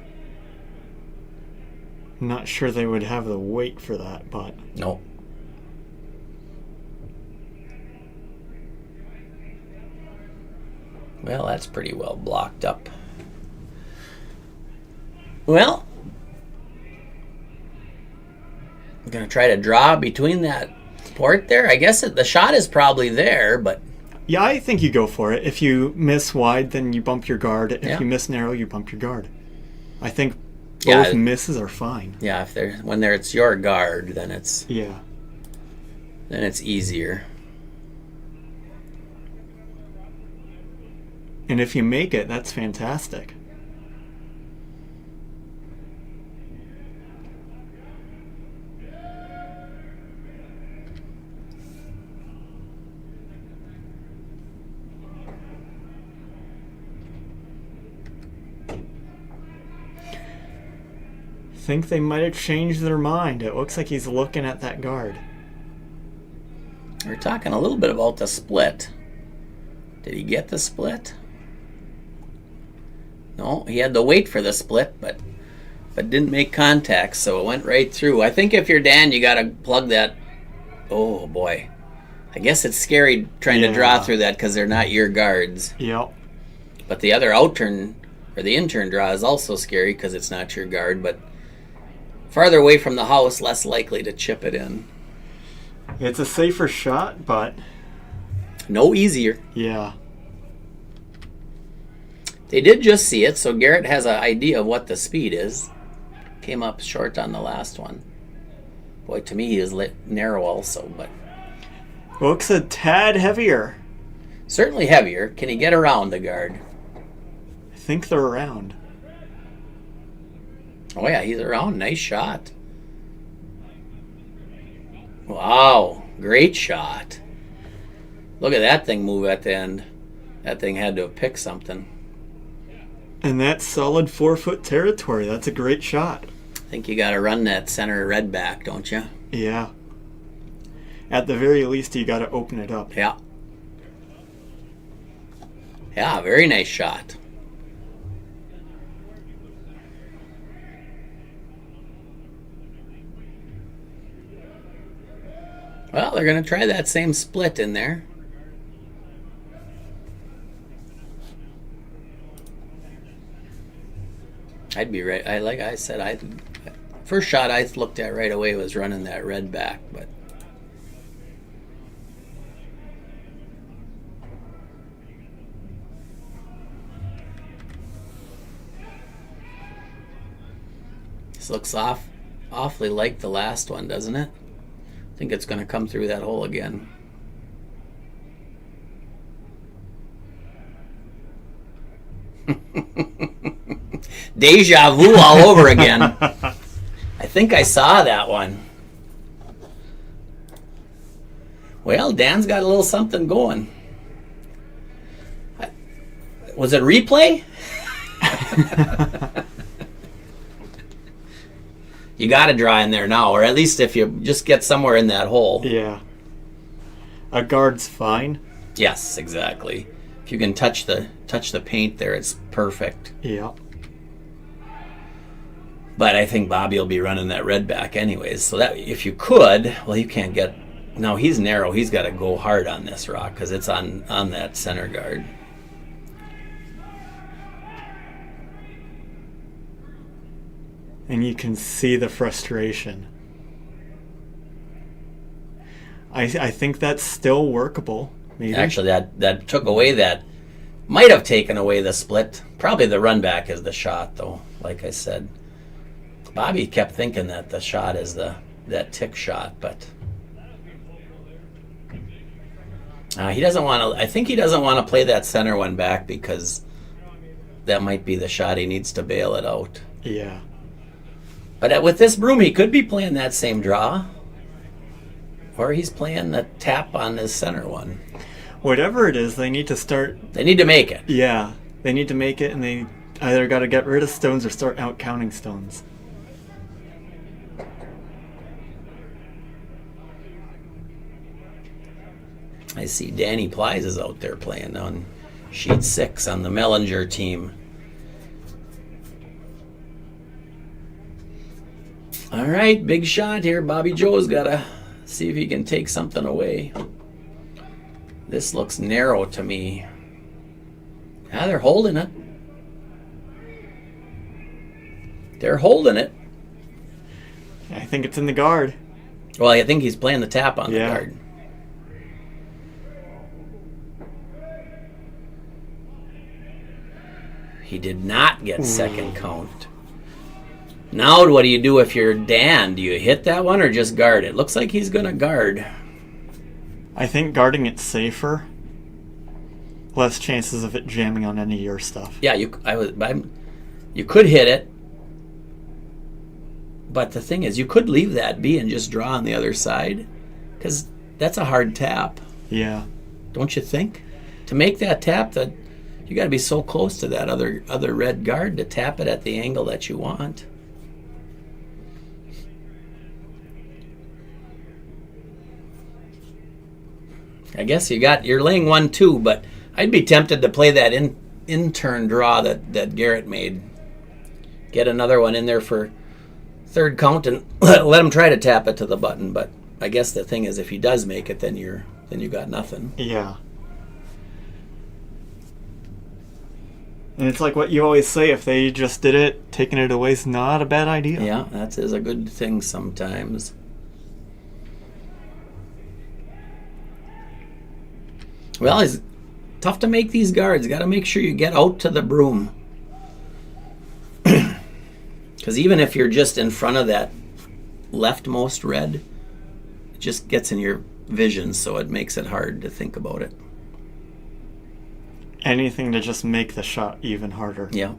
Not sure they would have the weight for that, but... Nope. Well, that's pretty well blocked up. Well, I'm going to try to draw between that port there. I guess the shot is probably there, but... Yeah, I think you go for it. If you miss wide, then you bump your guard. If Yeah. you miss narrow, you bump your guard. I think both misses are fine. Yeah, when it's your guard, then it's Yeah. easier. And if you make it, that's fantastic. Think they might have changed their mind. It looks like he's looking at that guard. We're talking a little bit about the split. Did he get the split? No, he had to wait for the split, but didn't make contact, so it went right through. I think if you're Dan, you got to plug that. Oh, boy. I guess it's scary trying to draw through that because they're not your guards. Yep. But the other outturn, or the intern draw, is also scary because it's not your guard, but farther away from the house, less likely to chip it in. It's a safer shot, but... No easier. Yeah. They did just see it, so Garrett has an idea of what the speed is. Came up short on the last one. Boy, to me, he is narrow also, but... Looks a tad heavier. Certainly heavier. Can he get around the guard? I think they're around. Oh, yeah, he's around. Nice shot. Wow, great shot. Look at that thing move at the end. That thing had to have picked something. And that's solid 4-foot territory. That's a great shot. I think you got to run that center red back, don't you? Yeah. At the very least, you got to open it up. Yeah. Yeah, very nice shot. Well, they're going to try that same split in there. I'd be right. Like I said, first shot I looked at right away was running that red back, but this looks awfully like the last one, doesn't it? I think it's going to come through that hole again. Deja vu all over again. I think I saw that one. Well, Dan's got a little something going. Was it replay? You got to draw in there now, or at least if you just get somewhere in that hole. Yeah. A guard's fine. Yes, exactly. If you can touch the paint there, it's perfect. Yeah. But I think Bobby will be running that red back anyways. So that if you could, well, you can't get. No, he's narrow. He's got to go hard on this rock because it's on that center guard. And you can see the frustration. I think that's still workable. Maybe. Actually, that took away that. Might have taken away the split. Probably the run back is the shot, though. Like I said, Bobby kept thinking that the shot is that tick shot, but he doesn't want to. I think he doesn't want to play that center one back because that might be the shot he needs to bail it out. Yeah. But with this broom, he could be playing that same draw, or he's playing the tap on his center one. Whatever it is, they need to start. They need to make it. Yeah, they need to make it, and they either got to get rid of stones or start out counting stones. I see Danny Plies is out there playing on sheet 6 on the Mellinger team. All right, big shot here. Bobby Joe's got to see if he can take something away. This looks narrow to me. Ah, they're holding it. They're holding it. I think it's in the guard. Well, I think he's playing the tap on the guard. He did not get second count. Now what do you do if you're Dan? Do you hit that one or just guard it? Looks like he's going to guard. I think guarding it's safer. Less chances of it jamming on any of your stuff. Yeah, you could hit it. But the thing is, you could leave that be and just draw on the other side. Because that's a hard tap. Yeah. Don't you think? To make that tap, that you got to be so close to that other red guard to tap it at the angle that you want. I guess you're laying 1-2, but I'd be tempted to play that in-turn draw that Garrett made. Get another one in there for third count and let him try to tap it to the button. But I guess the thing is, if he does make it, then you got nothing. Yeah. And it's like what you always say, if they just did it, taking it away is not a bad idea. Yeah, that is a good thing sometimes. Well, it's tough to make these guards. Got to make sure you get out to the broom. Because even if you're just in front of that leftmost red, it just gets in your vision, so it makes it hard to think about it. Anything to just make the shot even harder. Yeah.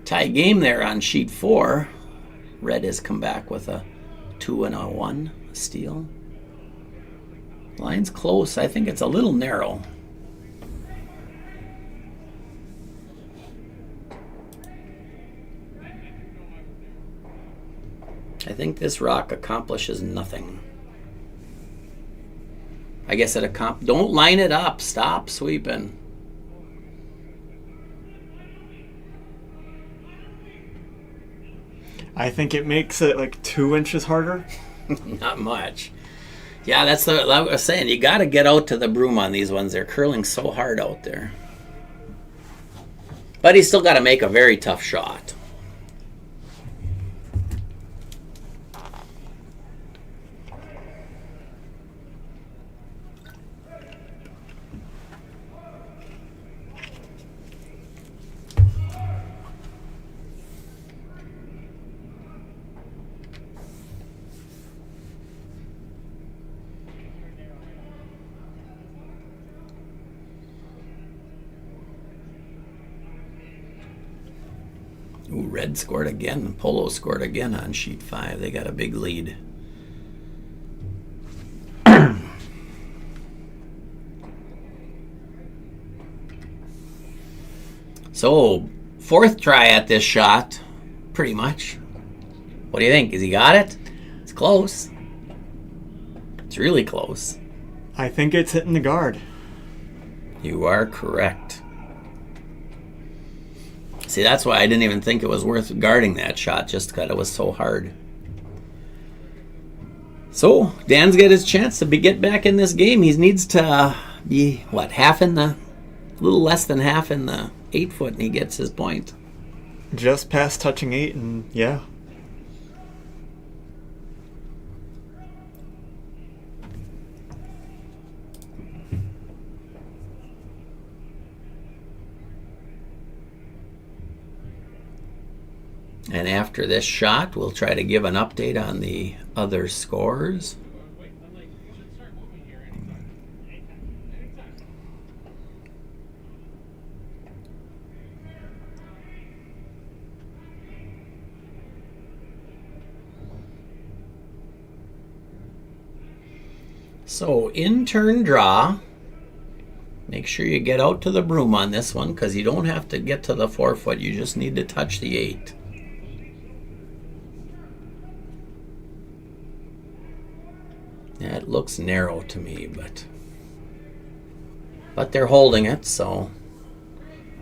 Tie game there on sheet 4. Red has come back with a 2 and a 1 steal. Line's close. I think it's a little narrow. I think this rock accomplishes nothing. I guess it don't line it up. Stop sweeping. I think it makes it like 2 inches harder. Not much. Yeah, that's what I was saying. You got to get out to the broom on these ones. They're curling so hard out there. But he's still got to make a very tough shot. Ooh, Red scored again. Polo scored again on sheet 5. They got a big lead. So, 4th try at this shot, pretty much. What do you think? Has he got it? It's close. It's really close. I think it's hitting the guard. You are correct. See, that's why I didn't even think it was worth guarding that shot, just because it was so hard. So, Dan's got his chance to get back in this game. He needs to be, a little less than half in the 8-foot, and he gets his point. Just past touching 8, and yeah. And after this shot, we'll try to give an update on the other scores. So, in turn draw. Make sure you get out to the broom on this one, because you don't have to get to the 4-foot. You just need to touch the 8. Yeah, it looks narrow to me, but they're holding it, so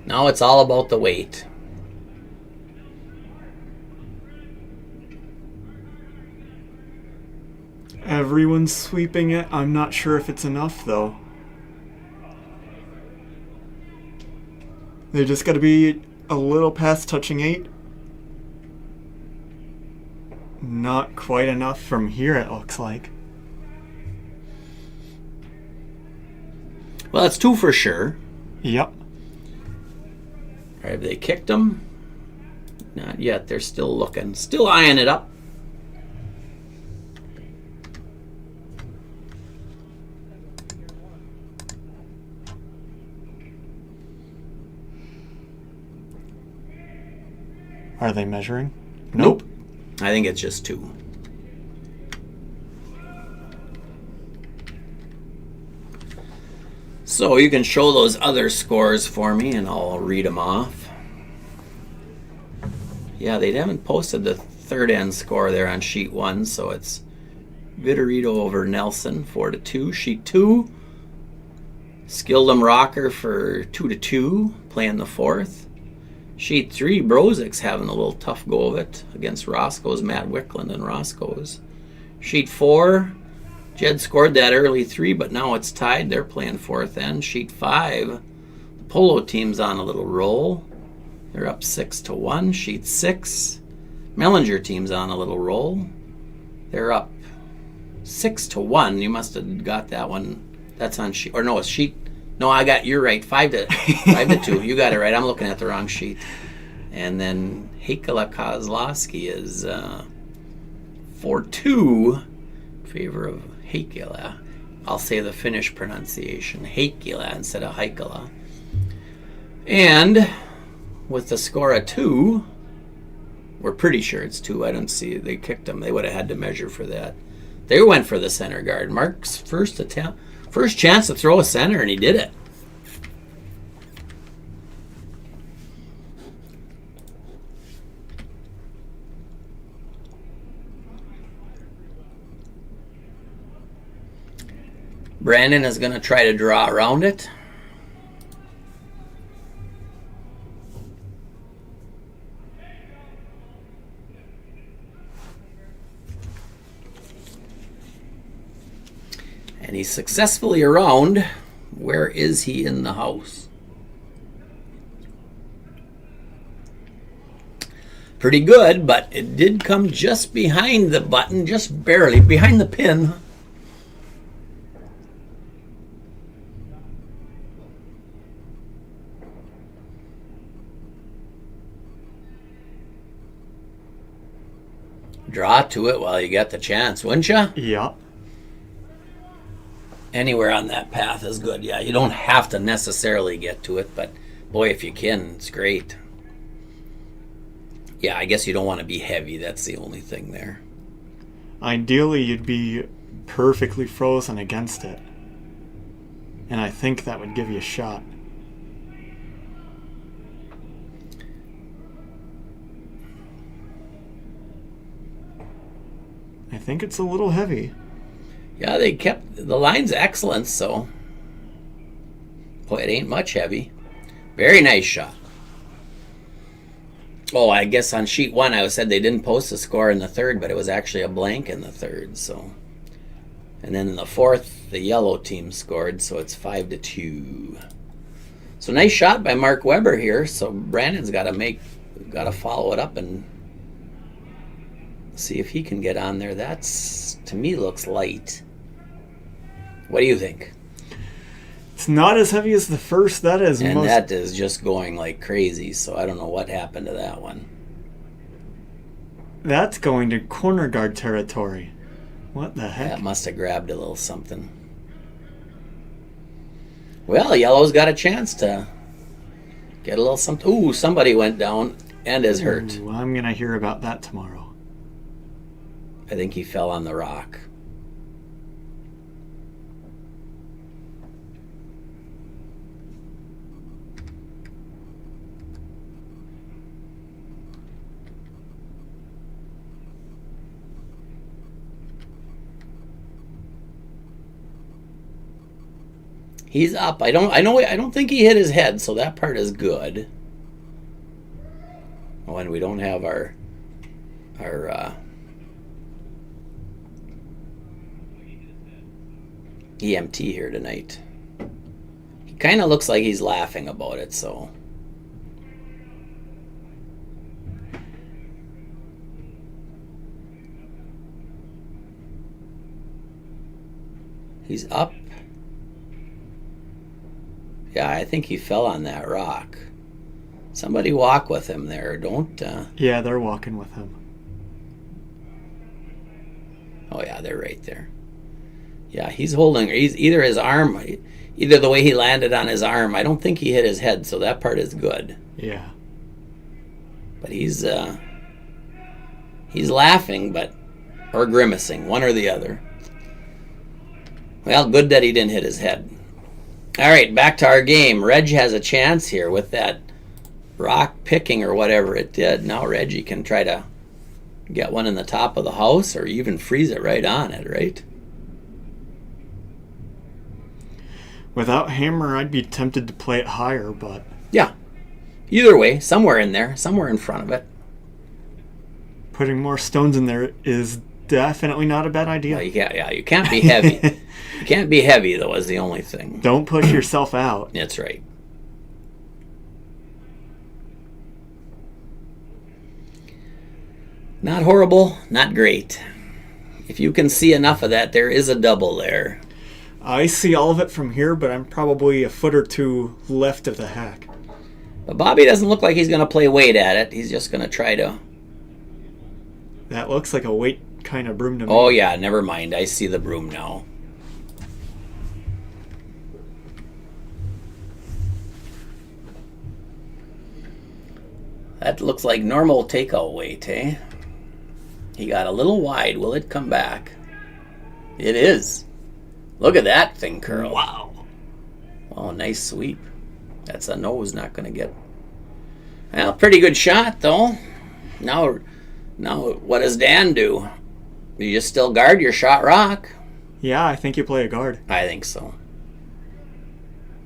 now it's all about the weight. Everyone's sweeping it. I'm not sure if it's enough, though. They just got to be a little past touching 8. Not quite enough from here, it looks like. Well, it's 2 for sure. Yep. Have they kicked them? Not yet. They're still looking. Still eyeing it up. Are they measuring? Nope. I think it's just 2. So you can show those other scores for me and I'll read them off. Yeah, they haven't posted the third end score there on sheet 1, so it's Vitorito over Nelson 4-2. Sheet 2, Skildum Rocker for 2-2, playing the 4th. Sheet 3, Brozik's having a little tough go of it against Roscoe's, Matt Wickland and Roscoe's. Sheet 4, Jed scored that early 3, but now it's tied. They're playing 4th end. Sheet 5, the Polo team's on a little roll. They're up 6-1. Sheet 6, Mellinger team's on a little roll. They're up 6-1. You must have got that one. That's on sheet, or no, it's sheet. No, you're right. 5-2. You got it right. I'm looking at the wrong sheet. And then Heikala Kozlowski is 4-2 in favor of Heikkilä. I'll say the Finnish pronunciation, Heikkilä instead of Heikkilä. And with the score of 2, we're pretty sure it's 2. I don't see they kicked them. They would have had to measure for that. They went for the center guard. Mark's first attempt, first chance to throw a center, and he did it. Brandon is going to try to draw around it. And he's successfully around. Where is he in the house? Pretty good, but it did come just behind the button, just barely, behind the pin. Draw to it while you got the chance, wouldn't you? Yeah. Anywhere on that path is good. Yeah, you don't have to necessarily get to it, but boy, if you can, it's great. Yeah, I guess you don't want to be heavy. That's the only thing there. Ideally, you'd be perfectly frozen against it. And I think that would give you a shot. I think it's a little heavy. Yeah, they kept the line's excellent, so boy, it ain't much heavy. Very nice shot. Oh, I guess on sheet 1 I said they didn't post a score in the 3rd, but it was actually a blank in the 3rd. So, and then in the 4th, the yellow team scored, so it's 5-2. So nice shot by Mark Weber here. So Brandon's got to follow it up and see if he can get on there. That's, to me, looks light. What do you think? It's not as heavy as the first. That is that is just going like crazy, so I don't know what happened to that one. That's going to corner guard territory. What the heck? That must have grabbed a little something. Well, yellow's got a chance to get a little something. Ooh, somebody went down and is hurt. Ooh, I'm going to hear about that tomorrow. I think he fell on the rock. He's up. I don't think he hit his head, so that part is good. Oh, and we don't have our EMT here tonight. He kind of looks like he's laughing about it, so. He's up. Yeah, I think he fell on that rock. Somebody walk with him there. Don't. Yeah, they're walking with him. Oh, yeah, they're right there. Yeah, he's holding. He's either his arm, either the way he landed on his arm. I don't think he hit his head, so that part is good. Yeah. But he's laughing, or grimacing, one or the other. Well, good that he didn't hit his head. All right, back to our game. Reg has a chance here with that rock picking or whatever it did. Now Reggie can try to get one in the top of the house or even freeze it right on it, right? Without hammer, I'd be tempted to play it higher, but... Yeah. Either way, somewhere in there, somewhere in front of it. Putting more stones in there is definitely not a bad idea. Well, you can't be heavy. You can't be heavy, though, is the only thing. Don't push yourself out. That's right. Not horrible, not great. If you can see enough of that, there is a double there. I see all of it from here, but I'm probably a foot or two left of the hack. But Bobby doesn't look like he's going to play weight at it. He's just going to try to... That looks like a weight kind of broom to me. Oh, yeah, never mind. I see the broom now. That looks like normal takeout weight, eh? He got a little wide. Will it come back? It is. Look at that thing curl. Wow. Oh, nice sweep. That's a nose not going to get... Well, pretty good shot, though. Now, what does Dan do? Do you just still guard your shot rock? Yeah, I think you play a guard. I think so.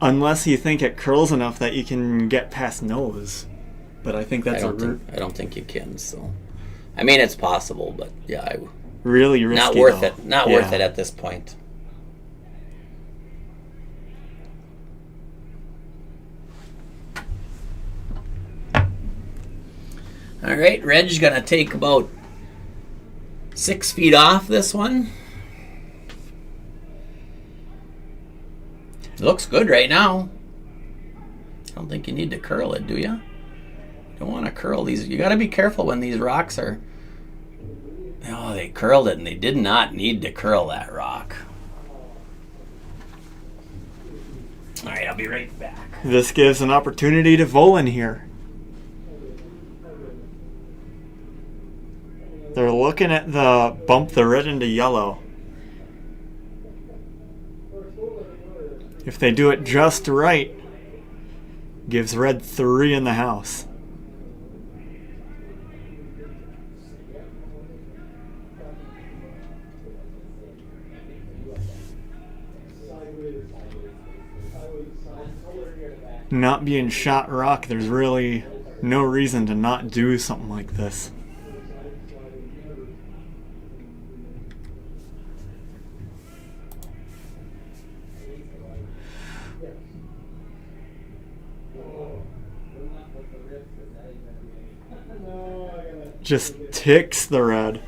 Unless you think it curls enough that you can get past nose. But I think that's I don't think you can, so... I mean, it's possible, but yeah, really risky. not worth though. it. Not worth it at this point. All right, Reg's gonna take about 6 feet off this one. It looks good right now. I don't think you need to curl it, do you? You don't want to curl these. You got to be careful when these rocks are... Oh, they curled it, and they did not need to curl that rock. All right, I'll be right back. This gives an opportunity to Volan here. They're looking at the bump the red into yellow. If they do it just right, gives red 3 in the house. Not being shot rock, there's really no reason to not do something like this. Just ticks the red.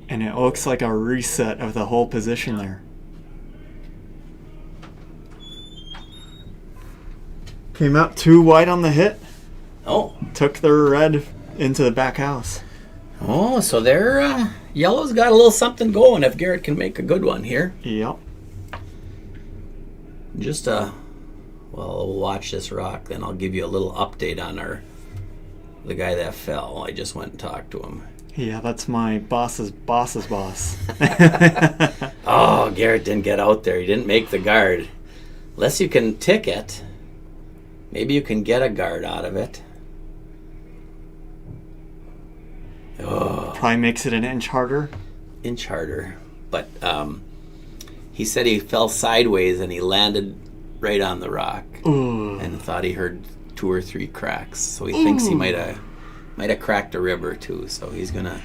And it looks like a reset of the whole position there. Came out too wide on the hit. Oh. Took the red into the back house. Oh, so their yellow's got a little something going if Garrett can make a good one here. Yep. Just well, we'll watch this rock, then I'll give you a little update on the guy that fell. I just went and talked to him. Yeah, that's my boss's boss's boss. Oh, Garrett didn't get out there. He didn't make the guard. Unless you can tick it. Maybe you can get a guard out of it. Oh. Probably makes it an inch harder. Inch harder. But he said he fell sideways and he landed right on the rock. Ooh. And thought he heard 2 or 3 cracks. So he thinks he might have cracked a rib or 2. So he's gonna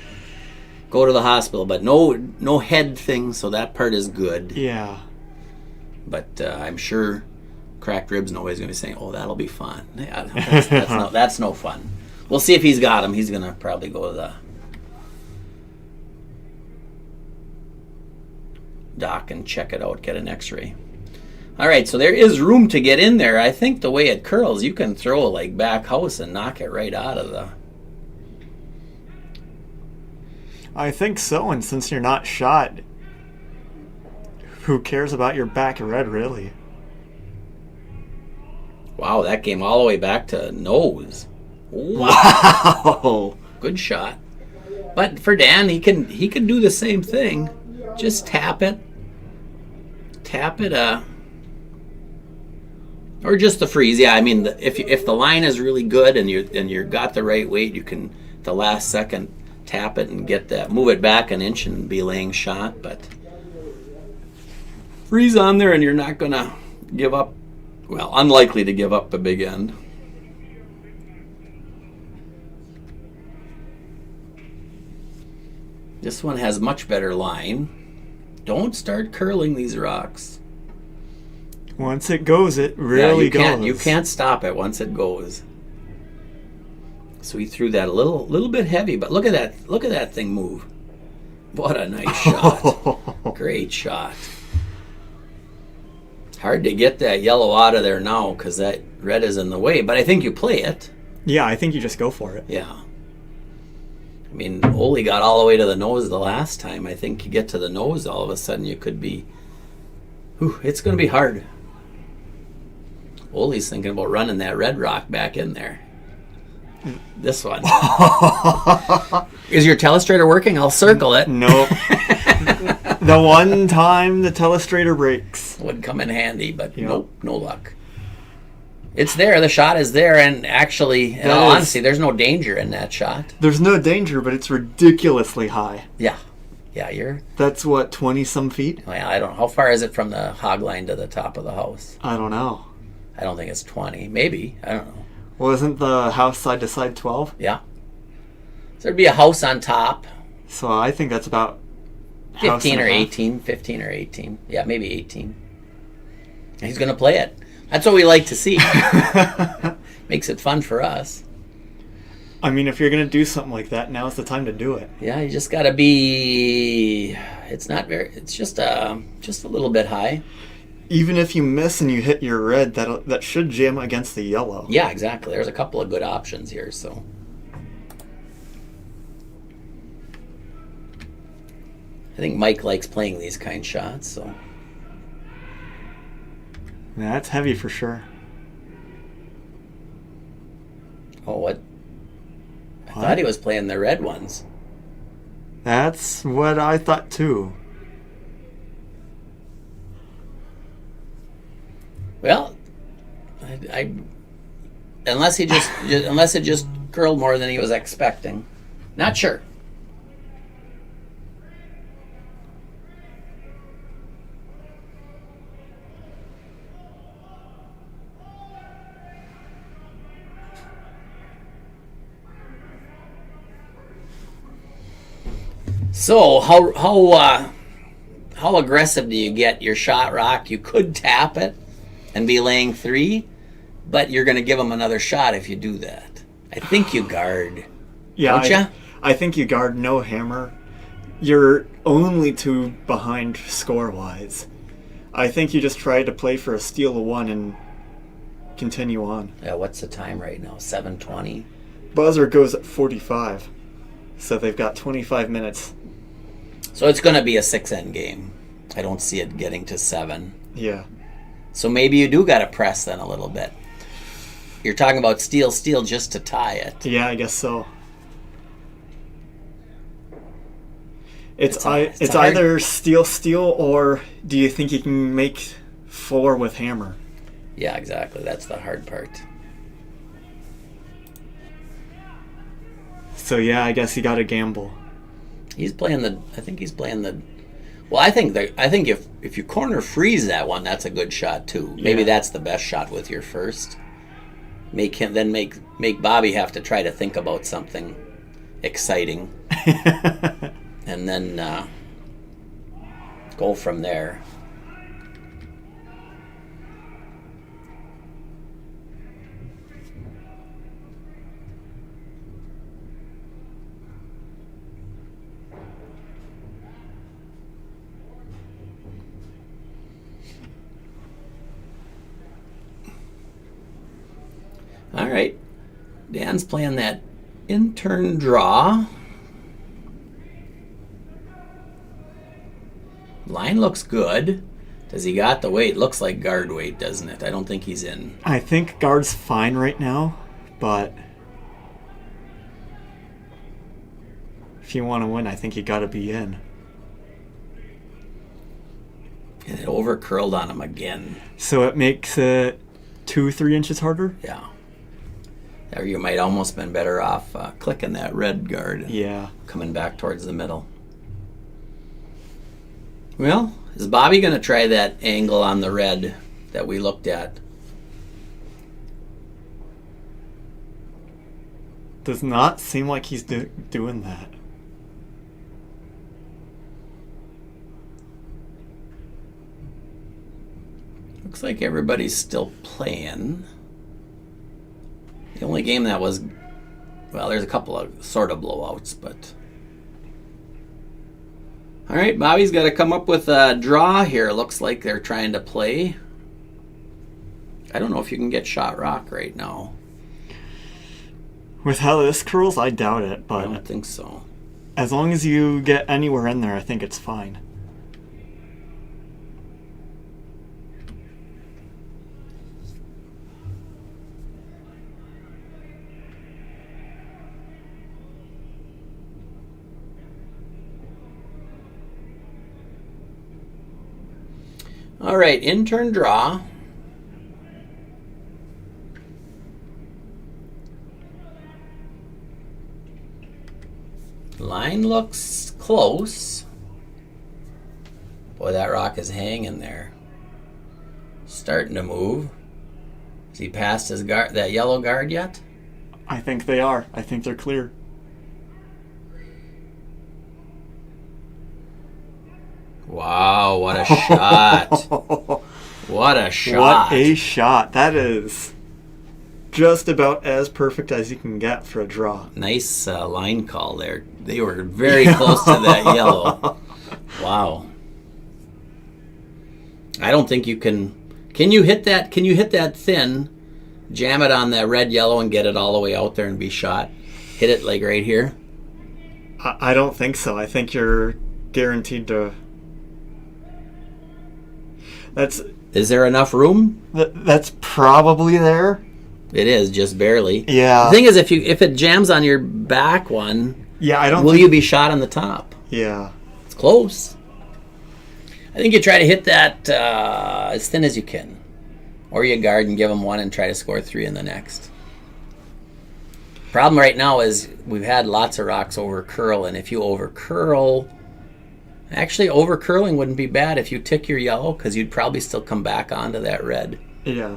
go to the hospital. But no head thing, so that part is good. Yeah. But I'm sure cracked ribs, nobody's going to be saying, oh, that'll be fun. Yeah, that's no fun. We'll see if he's got him. He's going to probably go to the doc and check it out, get an x-ray. All right, so there is room to get in there. I think the way it curls, you can throw like back house and knock it right out of the... I think so, and since you're not shot, who cares about your back red, really? Wow, that came all the way back to nose. Wow! Good shot. But for Dan, he can do the same thing. Just tap it. Or just the freeze. Yeah, I mean, if the line is really good and you got the right weight, you can the last second tap it and get that, move it back an inch and be laying shot. But freeze on there and you're not gonna give up. Well, unlikely to give up the big end. This one has much better line. Don't start curling these rocks. Once it goes, it really goes. You can't stop it once it goes. So he threw that a little bit heavy, but look at that! Look at that thing move. What a nice shot! Great shot. Hard to get that yellow out of there now because that red is in the way, but I think you play it. Yeah, I think you just go for it. Yeah. I mean, Ole got all the way to the nose the last time. I think you get to the nose, all of a sudden you could be... Whew, it's going to be hard. Ole's thinking about running that red rock back in there. This one. Is your telestrator working? I'll circle it. Nope. The one time the telestrator breaks. Would come in handy, but nope, no luck. It's there. The shot is there, and actually, in all honesty, there's no danger in that shot. There's no danger, but it's ridiculously high. Yeah. Yeah, you're... That's what, 20-some feet? Well, I don't know. How far is it from the hog line to the top of the house? I don't know. I don't think it's 20. Maybe. I don't know. Well, isn't the house side to side 12? Yeah. So there'd be a house on top. So I think that's about 15 or 18. 15 or 18. Yeah, maybe 18. He's going to play it. That's what we like to see. Makes it fun for us. I mean, if you're going to do something like that, now's the time to do it. Yeah, you just got to be... It's not very... It's just a little bit high. Even if you miss and you hit your red, that should jam against the yellow. Yeah, exactly. There's a couple of good options here, so... I think Mike likes playing these kind of shots, so... That's heavy for sure. Oh, what? I thought he was playing the red ones. That's what I thought too. Well, I unless it just curled more than he was expecting. Not sure. So how aggressive do you get your shot rock? You could tap it and be laying 3, but you're going to give them another shot if you do that. I think you guard. Yeah, don't you? I think you guard no hammer. You're only 2 behind score-wise. I think you just try to play for a steal of 1 and continue on. Yeah, what's the time right now? 7:20? Buzzer goes at 45. So they've got 25 minutes. So it's going to be a 6-end game. I don't see it getting to 7. Yeah. So maybe you do got to press then a little bit. You're talking about steal just to tie it. Yeah, I guess so. It's either steal, or do you think you can make 4 with hammer? Yeah, exactly. That's the hard part. So yeah, I guess you got to gamble. He's playing the. I think he's playing the. Well, I think if you corner freeze that one, that's a good shot too. Maybe that's the best shot with your first. Make Bobby have to try to think about something exciting, and then go from there. All right, Dan's playing that in-turn draw. Line looks good. Does he got the weight? Looks like guard weight, doesn't it? I don't think he's in. I think guard's fine right now, but if you want to win, I think you got to be in. And it over curled on him again. So it makes it 2-3 inches harder? Yeah. Or you might almost been better off clicking that red guard. Yeah. Coming back towards the middle. Well, is Bobby going to try that angle on the red that we looked at? Does not seem like he's doing that. Looks like everybody's still playing. The only game that was, well, there's a couple of sort of blowouts, but... All right, Bobby's got to come up with a draw here. Looks like they're trying to play. I don't know if you can get shot rock right now. With how this curls, I doubt it, I but don't think so. as long as you get anywhere in there, I think it's fine. All right, in turn draw. Line looks close. Boy, that rock is hanging there. Starting to move. Has he passed his guard, that yellow guard yet? I think they are. I think they're clear. Wow, what a shot. What a shot. What a shot. That is just about as perfect as you can get for a draw. Nice line call there. They were very close to that yellow. Wow. I don't think you can. Can you hit that? Can you hit that thin, jam it on that red yellow and get it all the way out there and be shot? Hit it like right here? I don't think so. I think you're guaranteed to. Is there enough room? That's probably there. It is, just barely. Yeah. The thing is, if it jams on your back one, Yeah, I don't. will you be shot on the top? Yeah. It's close. I think you try to hit that as thin as you can. Or you guard and give them one and try to score 3 in the next. Problem right now is we've had lots of rocks over curl, and if you over curl, actually over curling wouldn't be bad if you tick your yellow, because you'd probably still come back onto that red. Yeah.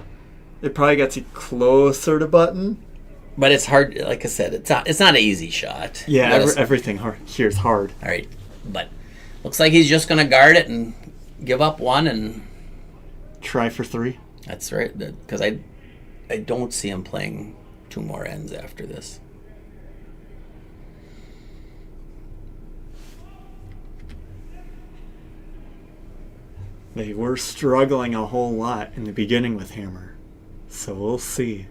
It probably gets you closer to button. But it's hard, like I said, it's not an easy shot. Yeah, everything here is hard. All right, but looks like he's just going to guard it and give up one and try for 3. That's right, because I don't see him playing 2 more ends after this. They were struggling a whole lot in the beginning with hammer, so we'll see.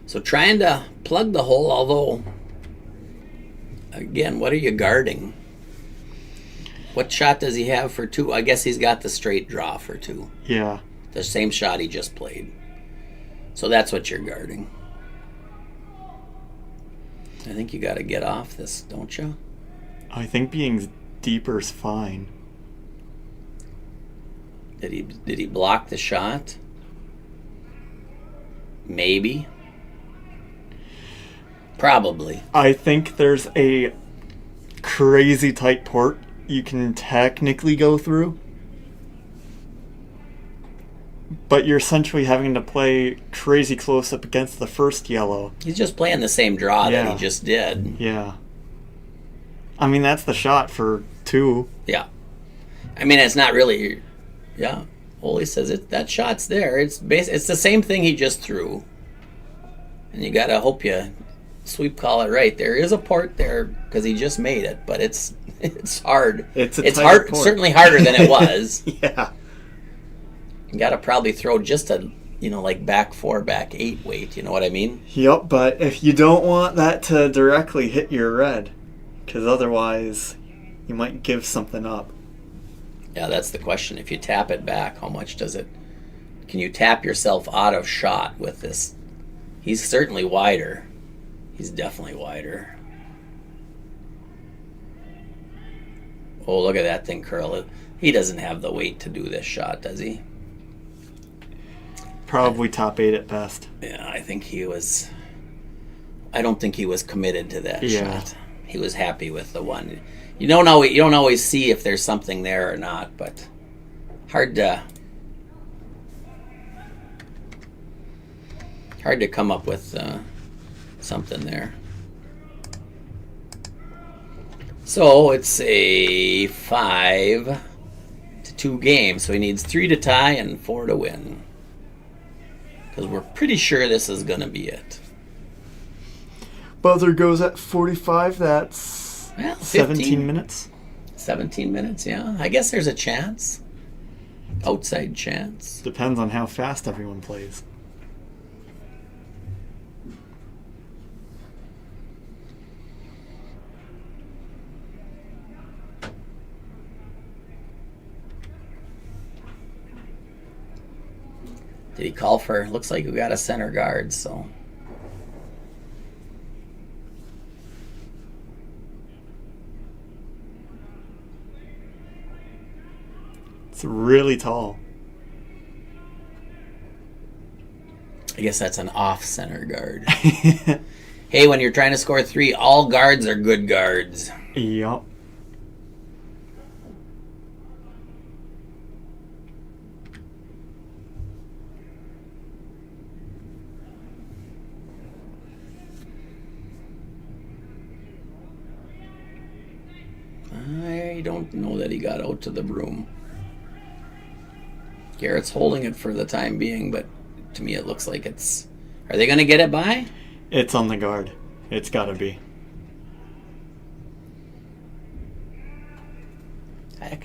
So trying to plug the hole, although, again, what are you guarding? What shot does he have for 2? I guess he's got the straight draw for 2. Yeah. The same shot he just played. So that's what you're guarding. I think you got to get off this, don't you? I think being deeper is fine. Did he block the shot? Maybe. Probably. I think there's a crazy tight port you can technically go through, but you're essentially having to play crazy close up against the first yellow. He's just playing the same draw that he just did. Yeah. I mean, that's the shot for 2. Yeah. I mean, it's not really... Yeah. Ole says that shot's there. It's the same thing he just threw. And you got to hope you sweep call it right. There is a port there because he just made it, but it's hard. It's hard, port. Certainly harder than it was. Yeah. You got to probably throw just a, like back 4, back 8 weight. You know what I mean? Yep, but if you don't want that to directly hit your red, because otherwise you might give something up. Yeah, that's the question. If you tap it back, how much does it... Can you tap yourself out of shot with this? He's certainly wider. He's definitely wider. Oh, look at that thing curl. He doesn't have the weight to do this shot, does he? Probably top 8 at best. Yeah, I think he was... I don't think he was committed to that shot. He was happy with the one. You don't always see if there's something there or not, but hard to come up with something there. So it's a 5-2 game. So he needs 3 to tie and 4 to win. Because we're pretty sure this is going to be it. Buzzer goes at 45. That's Well, 17 minutes. 17 minutes, yeah. I guess there's a chance. Outside chance. Depends on how fast everyone plays. Did he call for... Looks like we got a center guard, so... It's really tall. I guess that's an off-center guard. Hey, when you're trying to score 3, all guards are good guards. Yup. I don't know that he got out to the broom. Garrett's holding it for the time being, but to me it looks like it's... Are they going to get it by? It's on the guard. It's got to be.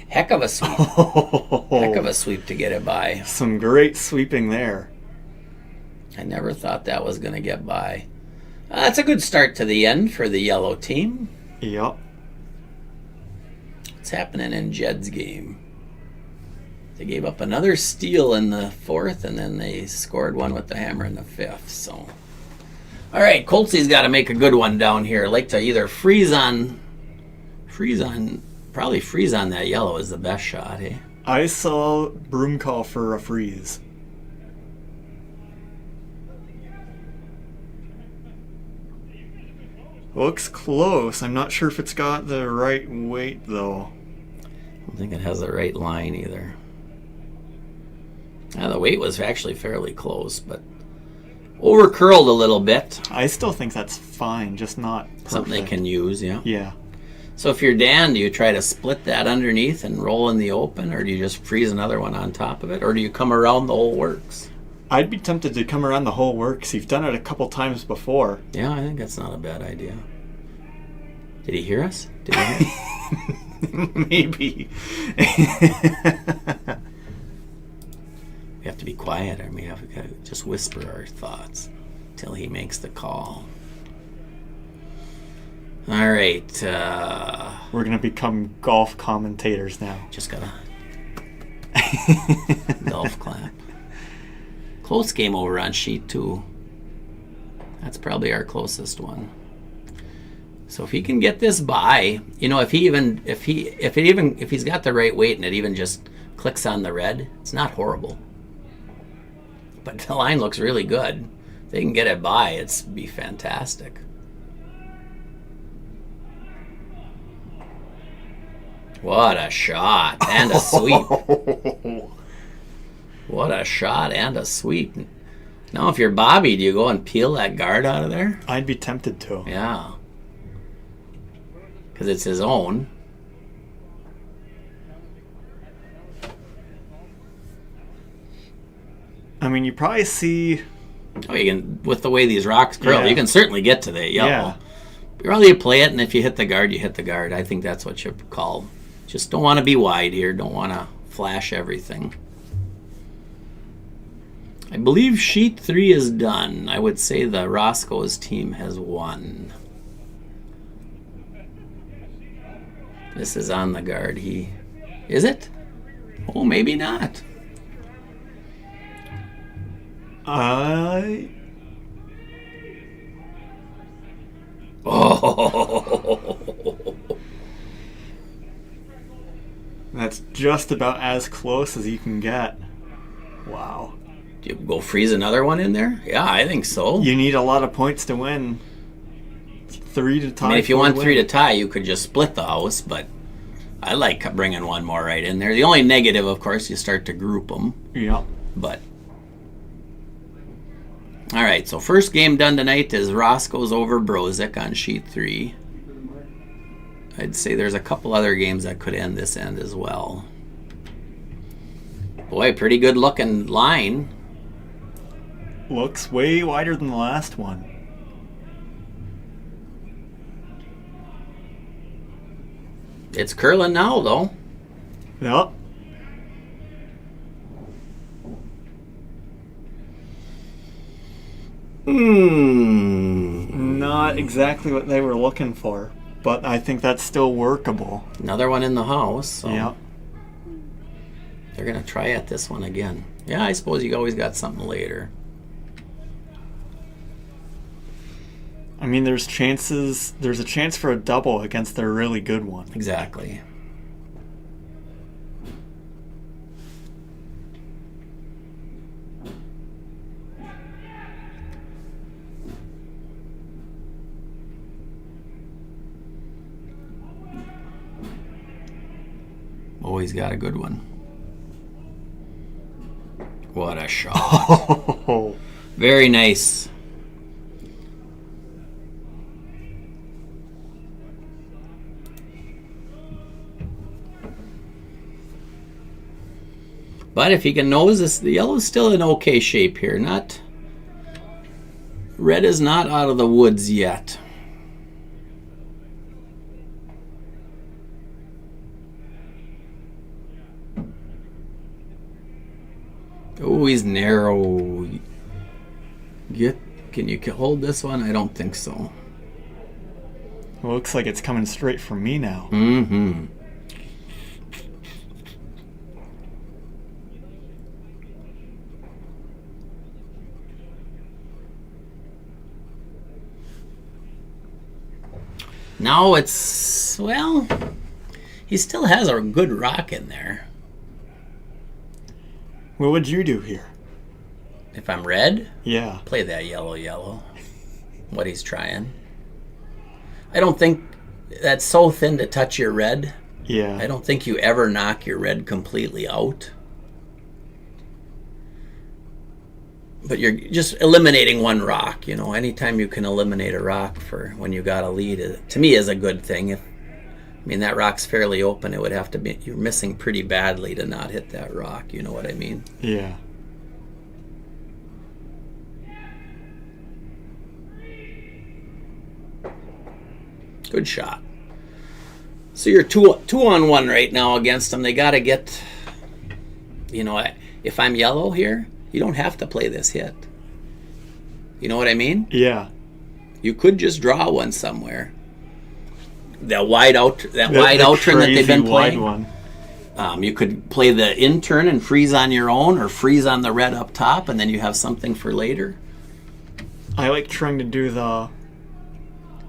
Heck of a sweep. Heck of a sweep to get it by. Some great sweeping there. I never thought that was going to get by. That's a good start to the end for the yellow team. Yup. What's happening in Jed's game? They gave up another steal in the 4th, and then they scored one with the hammer in the 5th. So, all right, Coltsy's got to make a good one down here. Like to either probably freeze on that yellow is the best shot, eh? I saw broom call for a freeze. Looks close. I'm not sure if it's got the right weight, though. I don't think it has the right line either. The weight was actually fairly close, but over curled a little bit. I still think that's fine, just not perfect. Something they can use, yeah. Yeah. So if you're Dan, do you try to split that underneath and roll in the open, or do you just freeze another one on top of it, or do you come around the whole works? I'd be tempted to come around the whole works. You've done it a couple times before. Yeah, I think that's not a bad idea. Did he hear us? Did he hear us? Maybe. We have to be quiet, or we have to just whisper our thoughts till he makes the call. All right. We're going to become golf commentators now. Just gotta golf clap. Close game over on sheet 2. That's probably our closest one. So if he can get this by, if he's got the right weight and it even just clicks on the red, it's not horrible. But the line looks really good. If they can get it by, it's be fantastic. What a shot and a sweep. What a shot and a sweep. Now if you're Bobby, do you go and peel that guard out of there? I'd be tempted to. Yeah. Because it's his own. I mean, you probably see... Oh, you can, with the way these rocks curl, Yeah. you can certainly get to the yellow. Yeah. Rather you play it, and if you hit the guard, you hit the guard. I think that's what you call. Just don't want to be wide here. Don't want to flash everything. I believe sheet 3 is done. I would say the Roscoe's team has won. This is on the guard. Is it? Oh, maybe not. Oh. That's just about as close as you can get. Wow. Do you go freeze another one in there? Yeah, I think so. You need a lot of points to win. 3 to tie. I mean, if you 4 want to 3 win. to tie, you could just split the house, but I like bringing one more right in there. The only negative, of course, you start to group them. Yeah. But all right, so first game done tonight is Roscoe's over Brozik on sheet 3. I'd say there's a couple other games that could end this end as well. Boy, pretty good looking line. Looks way wider than the last one. It's curling now, though. Yep. Not exactly what they were looking for, but I think that's still workable. Another one in the house. So Yep. they're going to try at this one again. Yeah, I suppose you always got something later. I mean, there's a chance for a double against their really good one. Exactly. Oh, he's got a good one. What a shot. Oh. Very nice. But if you can nose this, the yellow's still in okay shape here. Red is not out of the woods yet. Oh, he's narrow. Can you hold this one? I don't think so. It looks like it's coming straight for me now. Mm-hmm. Now it's, well, he still has a good rock in there. What would you do here? If I'm red, Yeah. play that yellow. What he's trying. I don't think that's so thin to touch your red. Yeah. I don't think you ever knock your red completely out. But you're just eliminating one rock. You know, anytime you can eliminate a rock for when you got a lead, to me is a good thing. I mean, that rock's fairly open. It would have to be, you're missing pretty badly to not hit that rock. You know what I mean? Yeah. Good shot. So you're two on one right now against them. They got to get, you know, if I'm yellow here, you don't have to play this hit. You know what I mean? Yeah. You could just draw one somewhere. That wide out turn that they've been wide playing. one. You could play the in turn and freeze on your own, or freeze on the red up top, and then you have something for later. I like trying to do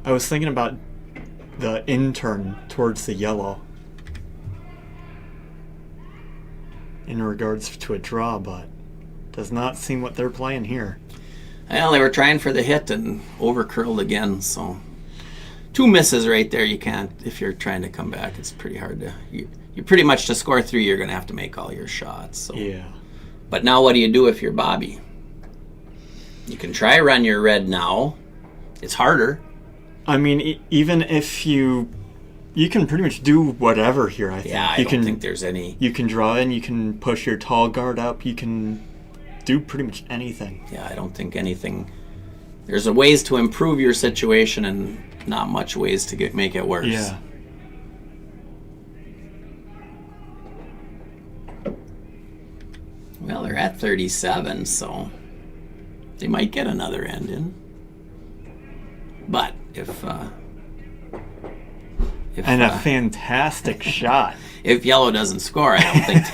I was thinking about the in turn towards the yellow in regards to a draw, but does not seem what they're playing here. Well, they were trying for the hit and over curled again, so 2 misses right there. You can't, if you're trying to come back, it's pretty hard to, you pretty much, to score 3, you're going to have to make all your shots. So. Yeah. But now what do you do if you're Bobby? You can try run your red now. It's harder. I mean, even if you can pretty much do whatever here, I think. Yeah, I don't think there's any. You can draw in, you can push your tall guard up, you can do pretty much anything. Yeah, I don't think anything. There's ways to improve your situation and not much ways to make it worse. Yeah. Well, they're at 37, so they might get another end in. But if and a fantastic shot. If yellow doesn't score, I don't think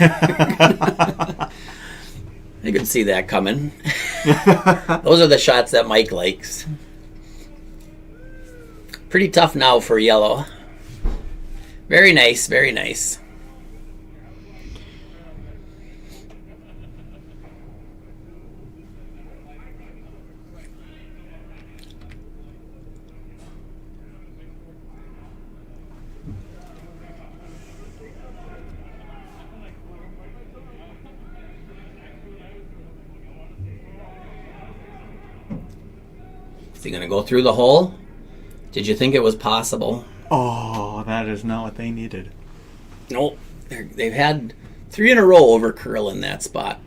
I could see that coming. Those are the shots that Mike likes. Pretty tough now for yellow. Very nice, very nice. Is he going to go through the hole? Did you think it was possible? Oh, that is not what they needed. Nope. They've had 3 in a row over curl in that spot.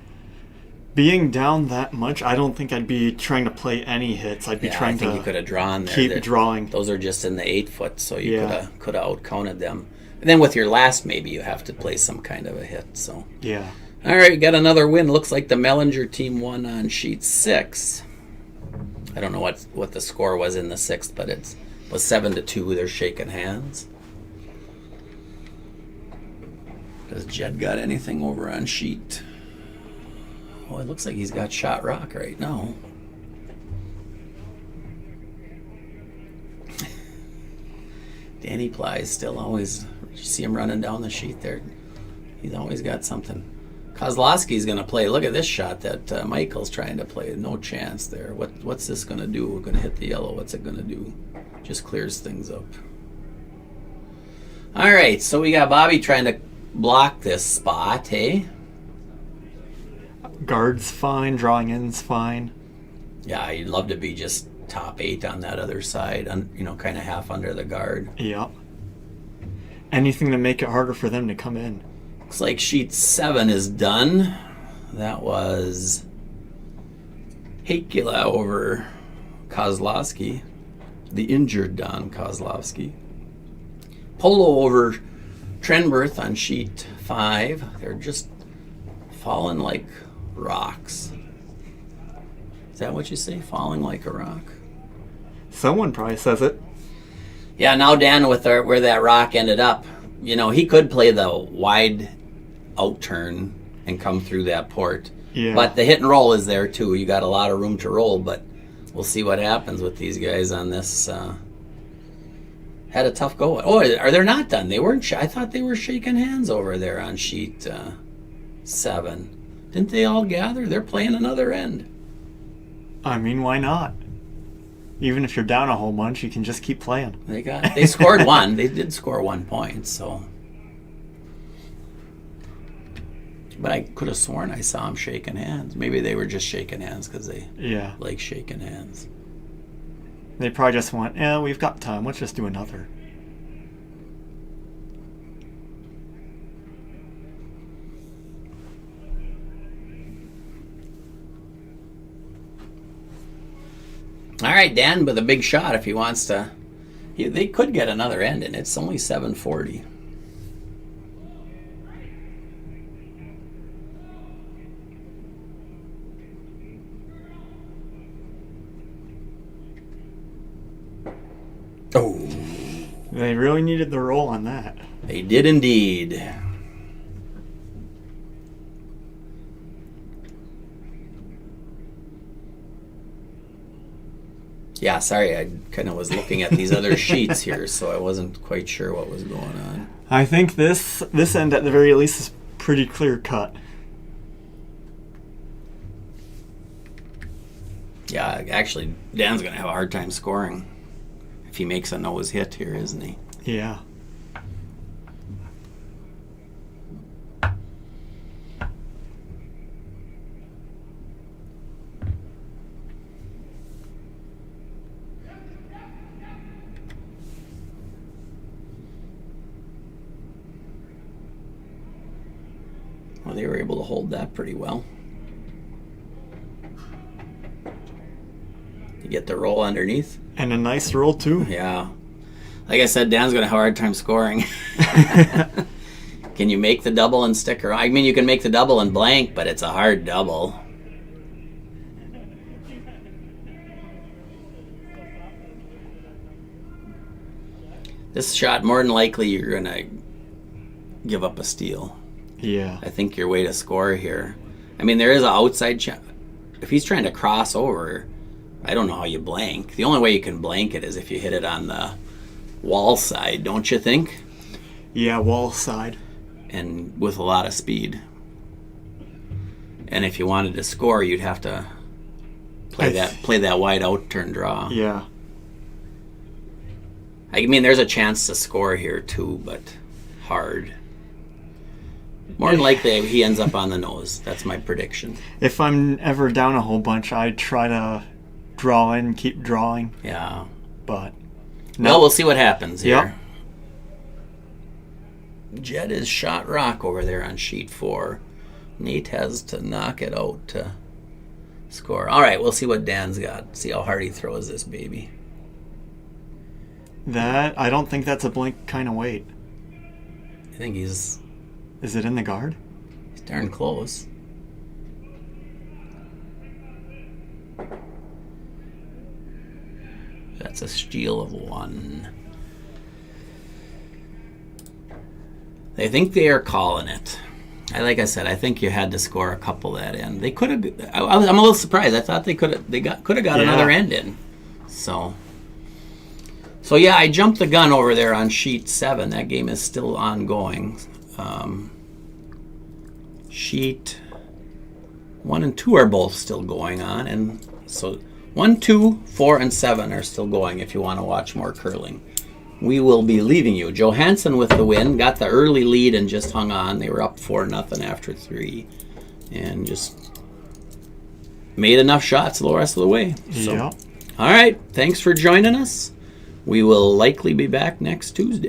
Being down that much, I don't think I'd be trying to play any hits. I'd be trying to you could have drawn there. keep drawing. Those are just in the 8 foot, so you could have outcounted them. And then with your last, maybe you have to play some kind of a hit. So, Yeah. all right, we got another win. Looks like the Mellinger team won on sheet 6. I don't know what the score was in the 6th, but it was 7-2. They're shaking hands. Does Jed got anything over on sheet? Oh, it looks like he's got shot rock right now. Danny Ply's still always, you see him running down the sheet there. He's always got something. Kozlowski's going to play. Look at this shot that Michael's trying to play. No chance there. What's this going to do? We're going to hit the yellow. What's it going to do? Just clears things up. All right, so we got Bobby trying to block this spot, hey? Guard's fine, drawing in's fine. Yeah, you'd love to be just top 8 on that other side, kind of half under the guard. Yeah. Anything to make it harder for them to come in. Looks like sheet 7 is done. That was Hakula over Kozlowski, the injured Don Kozlowski. Polo over Trenberth on sheet 5. They're just falling like rocks. Is that what you say? Falling like a rock? Someone probably says it. Yeah, now Dan with where that rock ended up, he could play the wide out turn and come through that port. Yeah. But the hit and roll is there too. You got a lot of room to roll, but we'll see what happens with these guys on this. Had a tough go. Oh, are they not done? They weren't. I thought they were shaking hands over there on sheet 7. Didn't they all gather? They're playing another end. I mean, why not? Even if you're down a whole bunch, you can just keep playing. They scored 1. They did score 1 point, so. But I could have sworn I saw them shaking hands. Maybe they were just shaking hands because they like shaking hands. They probably just went, we've got time. Let's just do another. All right, Dan with a big shot if he wants to. They could get another end, and it's only 740. Oh. They really needed the roll on that. They did indeed. Yeah, sorry, I kind of was looking at these other sheets here, so I wasn't quite sure what was going on. I think this end at the very least is pretty clear cut. Yeah, actually, Dan's going to have a hard time scoring if he makes a nose hit here, isn't he? Yeah. Well, they were able to hold that pretty well. You get the roll underneath. And a nice roll, too. Yeah. Like I said, Dan's going to have a hard time scoring. Can you make the double and stick around? I mean, you can make the double and blank, but it's a hard double. This shot, more than likely, you're going to give up a steal. Yeah. I think your way to score here. I mean, there is an outside shot. If he's trying to cross over, I don't know how you blank. The only way you can blank it is if you hit it on the wall side, don't you think? Yeah, wall side. And with a lot of speed. And if you wanted to score, you'd have to play that wide out turn draw. Yeah. I mean, there's a chance to score here too, but hard. More than likely, he ends up on the nose. That's my prediction. If I'm ever down a whole bunch, I try to draw in, keep drawing. Yeah. But no. Well, we'll see what happens here. Yep. Jed is shot rock over there on sheet 4. Nate has to knock it out to score. All right, we'll see what Dan's got. See how hard he throws this baby. I don't think that's a blank kind of weight. think he's Is it in the guard? darn close. That's a steal of 1. They think they are calling it. Like I said, I think you had to score a couple that in. They could have. I'm a little surprised. I thought they could have. Could have got another end in. So yeah, I jumped the gun over there on sheet 7. That game is still ongoing. Sheet 1 and 2 are both still going on, and so 1, 2, 4, and 7 are still going. If you want to watch more curling. We will be leaving you. Johansen with the win, got the early lead and just hung on. They were up 4-0 after 3, and just made enough shots the rest of the way. So, Yeah. all right, thanks for joining us. We will likely be back next Tuesday.